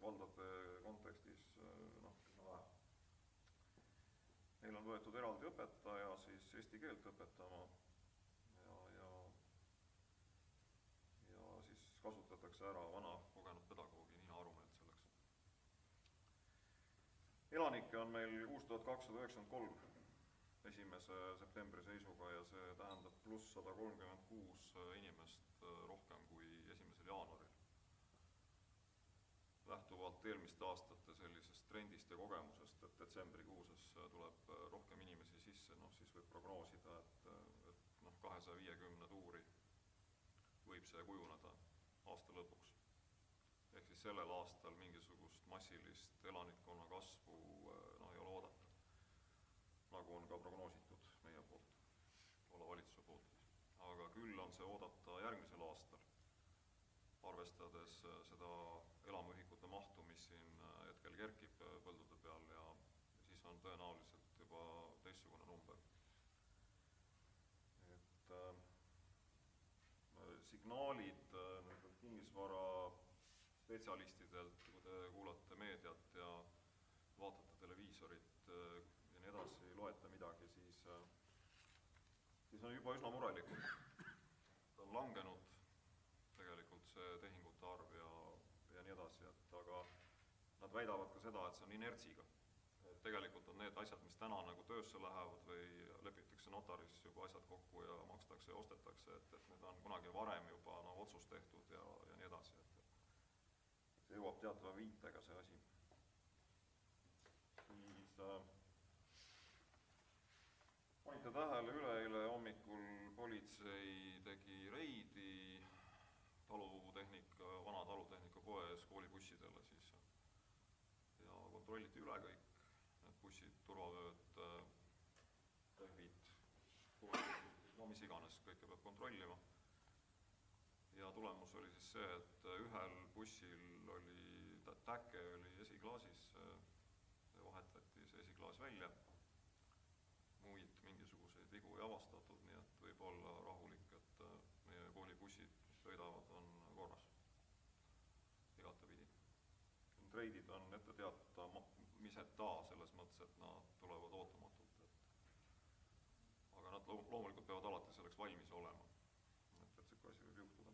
valdade kontekstis üsna vähe. Meil on võetud eraldi õpetaja siis eesti keelt õpetama ja siis kasutatakse ära vana kogenud pedagoogi Niina Arumäelt selleks. Elanikke on meil 6293 1. septembri seisuga ja see tähendab pluss 136 inimest rohkem kui 1. jaanuaril. Lähtuvalt eelmiste aastate sellisest trendist ja kogemusest, et detsembrikuuses tuleb rohkem inimesi sisse, siis võib prognoosida, et 250 tuuri võib see kujuneda aasta lõpuks. Ehk siis sellel aastal mingisugust massilist elanikkonna kasvu ei ole oodata, nagu on ka prognoositud meie poolt, vallavalitsuse poolt. Aga küll on see oodata järgmisel aastal, arvestades seda elamuühikute mahtu, mis siin hetkel kerkib põldude peal ja siis on tõenäoliselt juba teistsugune number. Et signaalid kinnisvara spetsialistidelt, kui te kuulate meediat ja vaatate televiisorit ja nii edasi, loete midagi, siis on juba üsna murelikud. On langenud tegelikult see tehingute arv ja nii edasi, aga nad väidavad ka seda, et see on inertsiga. Et tegelikult on need asjad, mis täna nagu töösse lähevad või lepitakse notaris juba asjad kokku ja makstakse ja ostetakse, et need on kunagi varem juba otsus tehtud ja nii edasi. Et see jõuab teatava viitega see asi. Siis panite tähele, üleeile hommikul politsei tegi reidi vana talutehnika poe ees koolibussidele siis ja kontrolliti üle kõik need bussid, turvavööd, rehvid, mis iganes, kõike peab kontrollima. Ja tulemus oli siis see, et ühel bussil oli täke oli esiklaasis, vahetati see esiklaas välja, muid mingisuguseid vigu ei avastatud, nii et võib olla rahulik, et meie koolibussid, mis sõidavad, on korras igatepidi. Need reidid on ette teatamiseta selles mõttes, et nad tulevad ootamatult. Aga nad loomulikult peavad alati selleks valmis olema, et siuke asi võib juhtuda.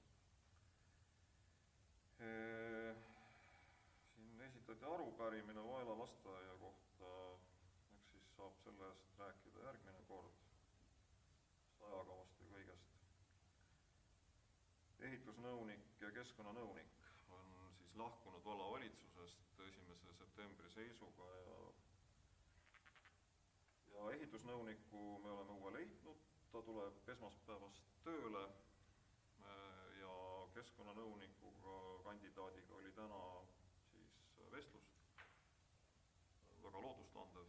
Siin esitati arupärimine Vaela lasteaia kohta, eks siis saab sellest rääkida järgmine kord, ajakavast ja kõigest. Ehitusnõunik ja keskkonnanõunik on siis lahkunud vallavalitsusest 1. septembri seisuga ja ehitusnõuniku me oleme uue leidnud, ta tuleb esmaspäevast tööle ja keskkonnanõunikuga kandidaadiga oli täna siis vestlus, väga loodustandev,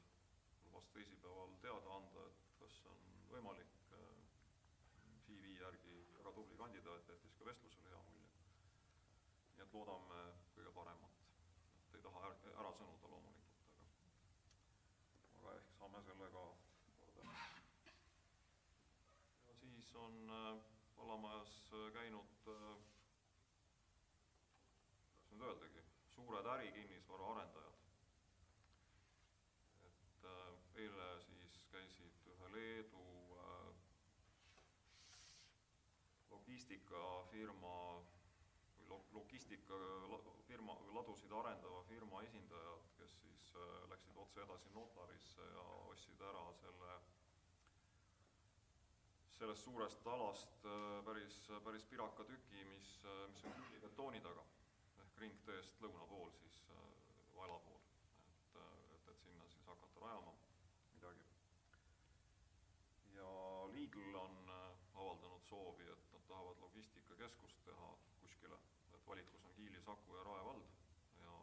lubas teisipäeval teada anda, et kas on võimalik CV järgi väga tubli kandidaat, jättis ka vestlusele hea mulje. Nii et loodame kõige paremat, et ei taha ära sõnuda loomulikult, aga ehk saame selle ka korda. Ja siis on vallamajas käinud, kuidas nüüd öeldagi, suured ärikinnisvara arendajad. Et eile siis käisid ühe Leedu logistikafirma või ladusid arendava firma esindajad, kes siis läksid otse edasi notarisse ja ostsid ära sellest suurest alast päris piraka tüki, mis on küülibetooni taga ehk ringteest lõuna pool siis Vaela pool, et sinna siis hakata rajama midagi. Ja Lidl on avaldanud soovi, et nad tahavad logistikakeskust teha kuskile, et valikus on Kiili, Saku ja Rae vald ja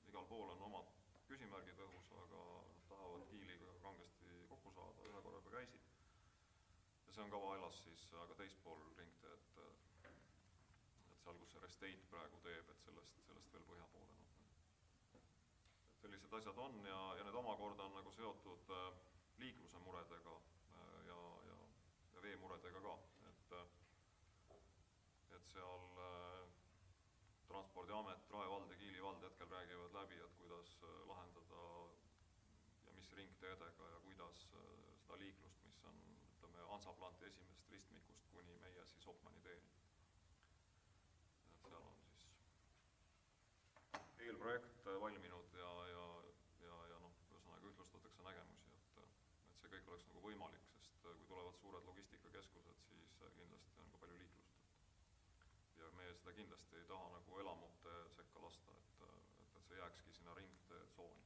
igal pool on omad küsimärgid õhus, aga nad tahavad Kiiliga kangesti kokku saada, ühe korra juba käisid. Ja see on ka Vaelas siis, aga teispool State praegu teeb, et sellest veel põhja poole. Et sellised asjad on ja need omakorda on nagu seotud liikluse muredega ja veemuredega ka, et seal Transpordiamet, Rae vald ja Kiili vald hetkel räägivad läbi, et kuidas lahendada ja mis ringteedega ja kuidas seda liiklust, mis on, ütleme, Hansaplanti esimesest ristmikust kuni meie siis Opmani teeni. Et seal on siis eelprojekt valminud ja noh, ühesõnaga ühtlustatakse nägemusi, et see kõik oleks nagu võimalik, sest kui tulevad suured logistikakeskused, siis kindlasti on ka palju liiklust. Ja me seda kindlasti ei taha nagu elamute sekka lasta, et see jääkski sinna ringtee tsooni.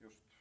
Just.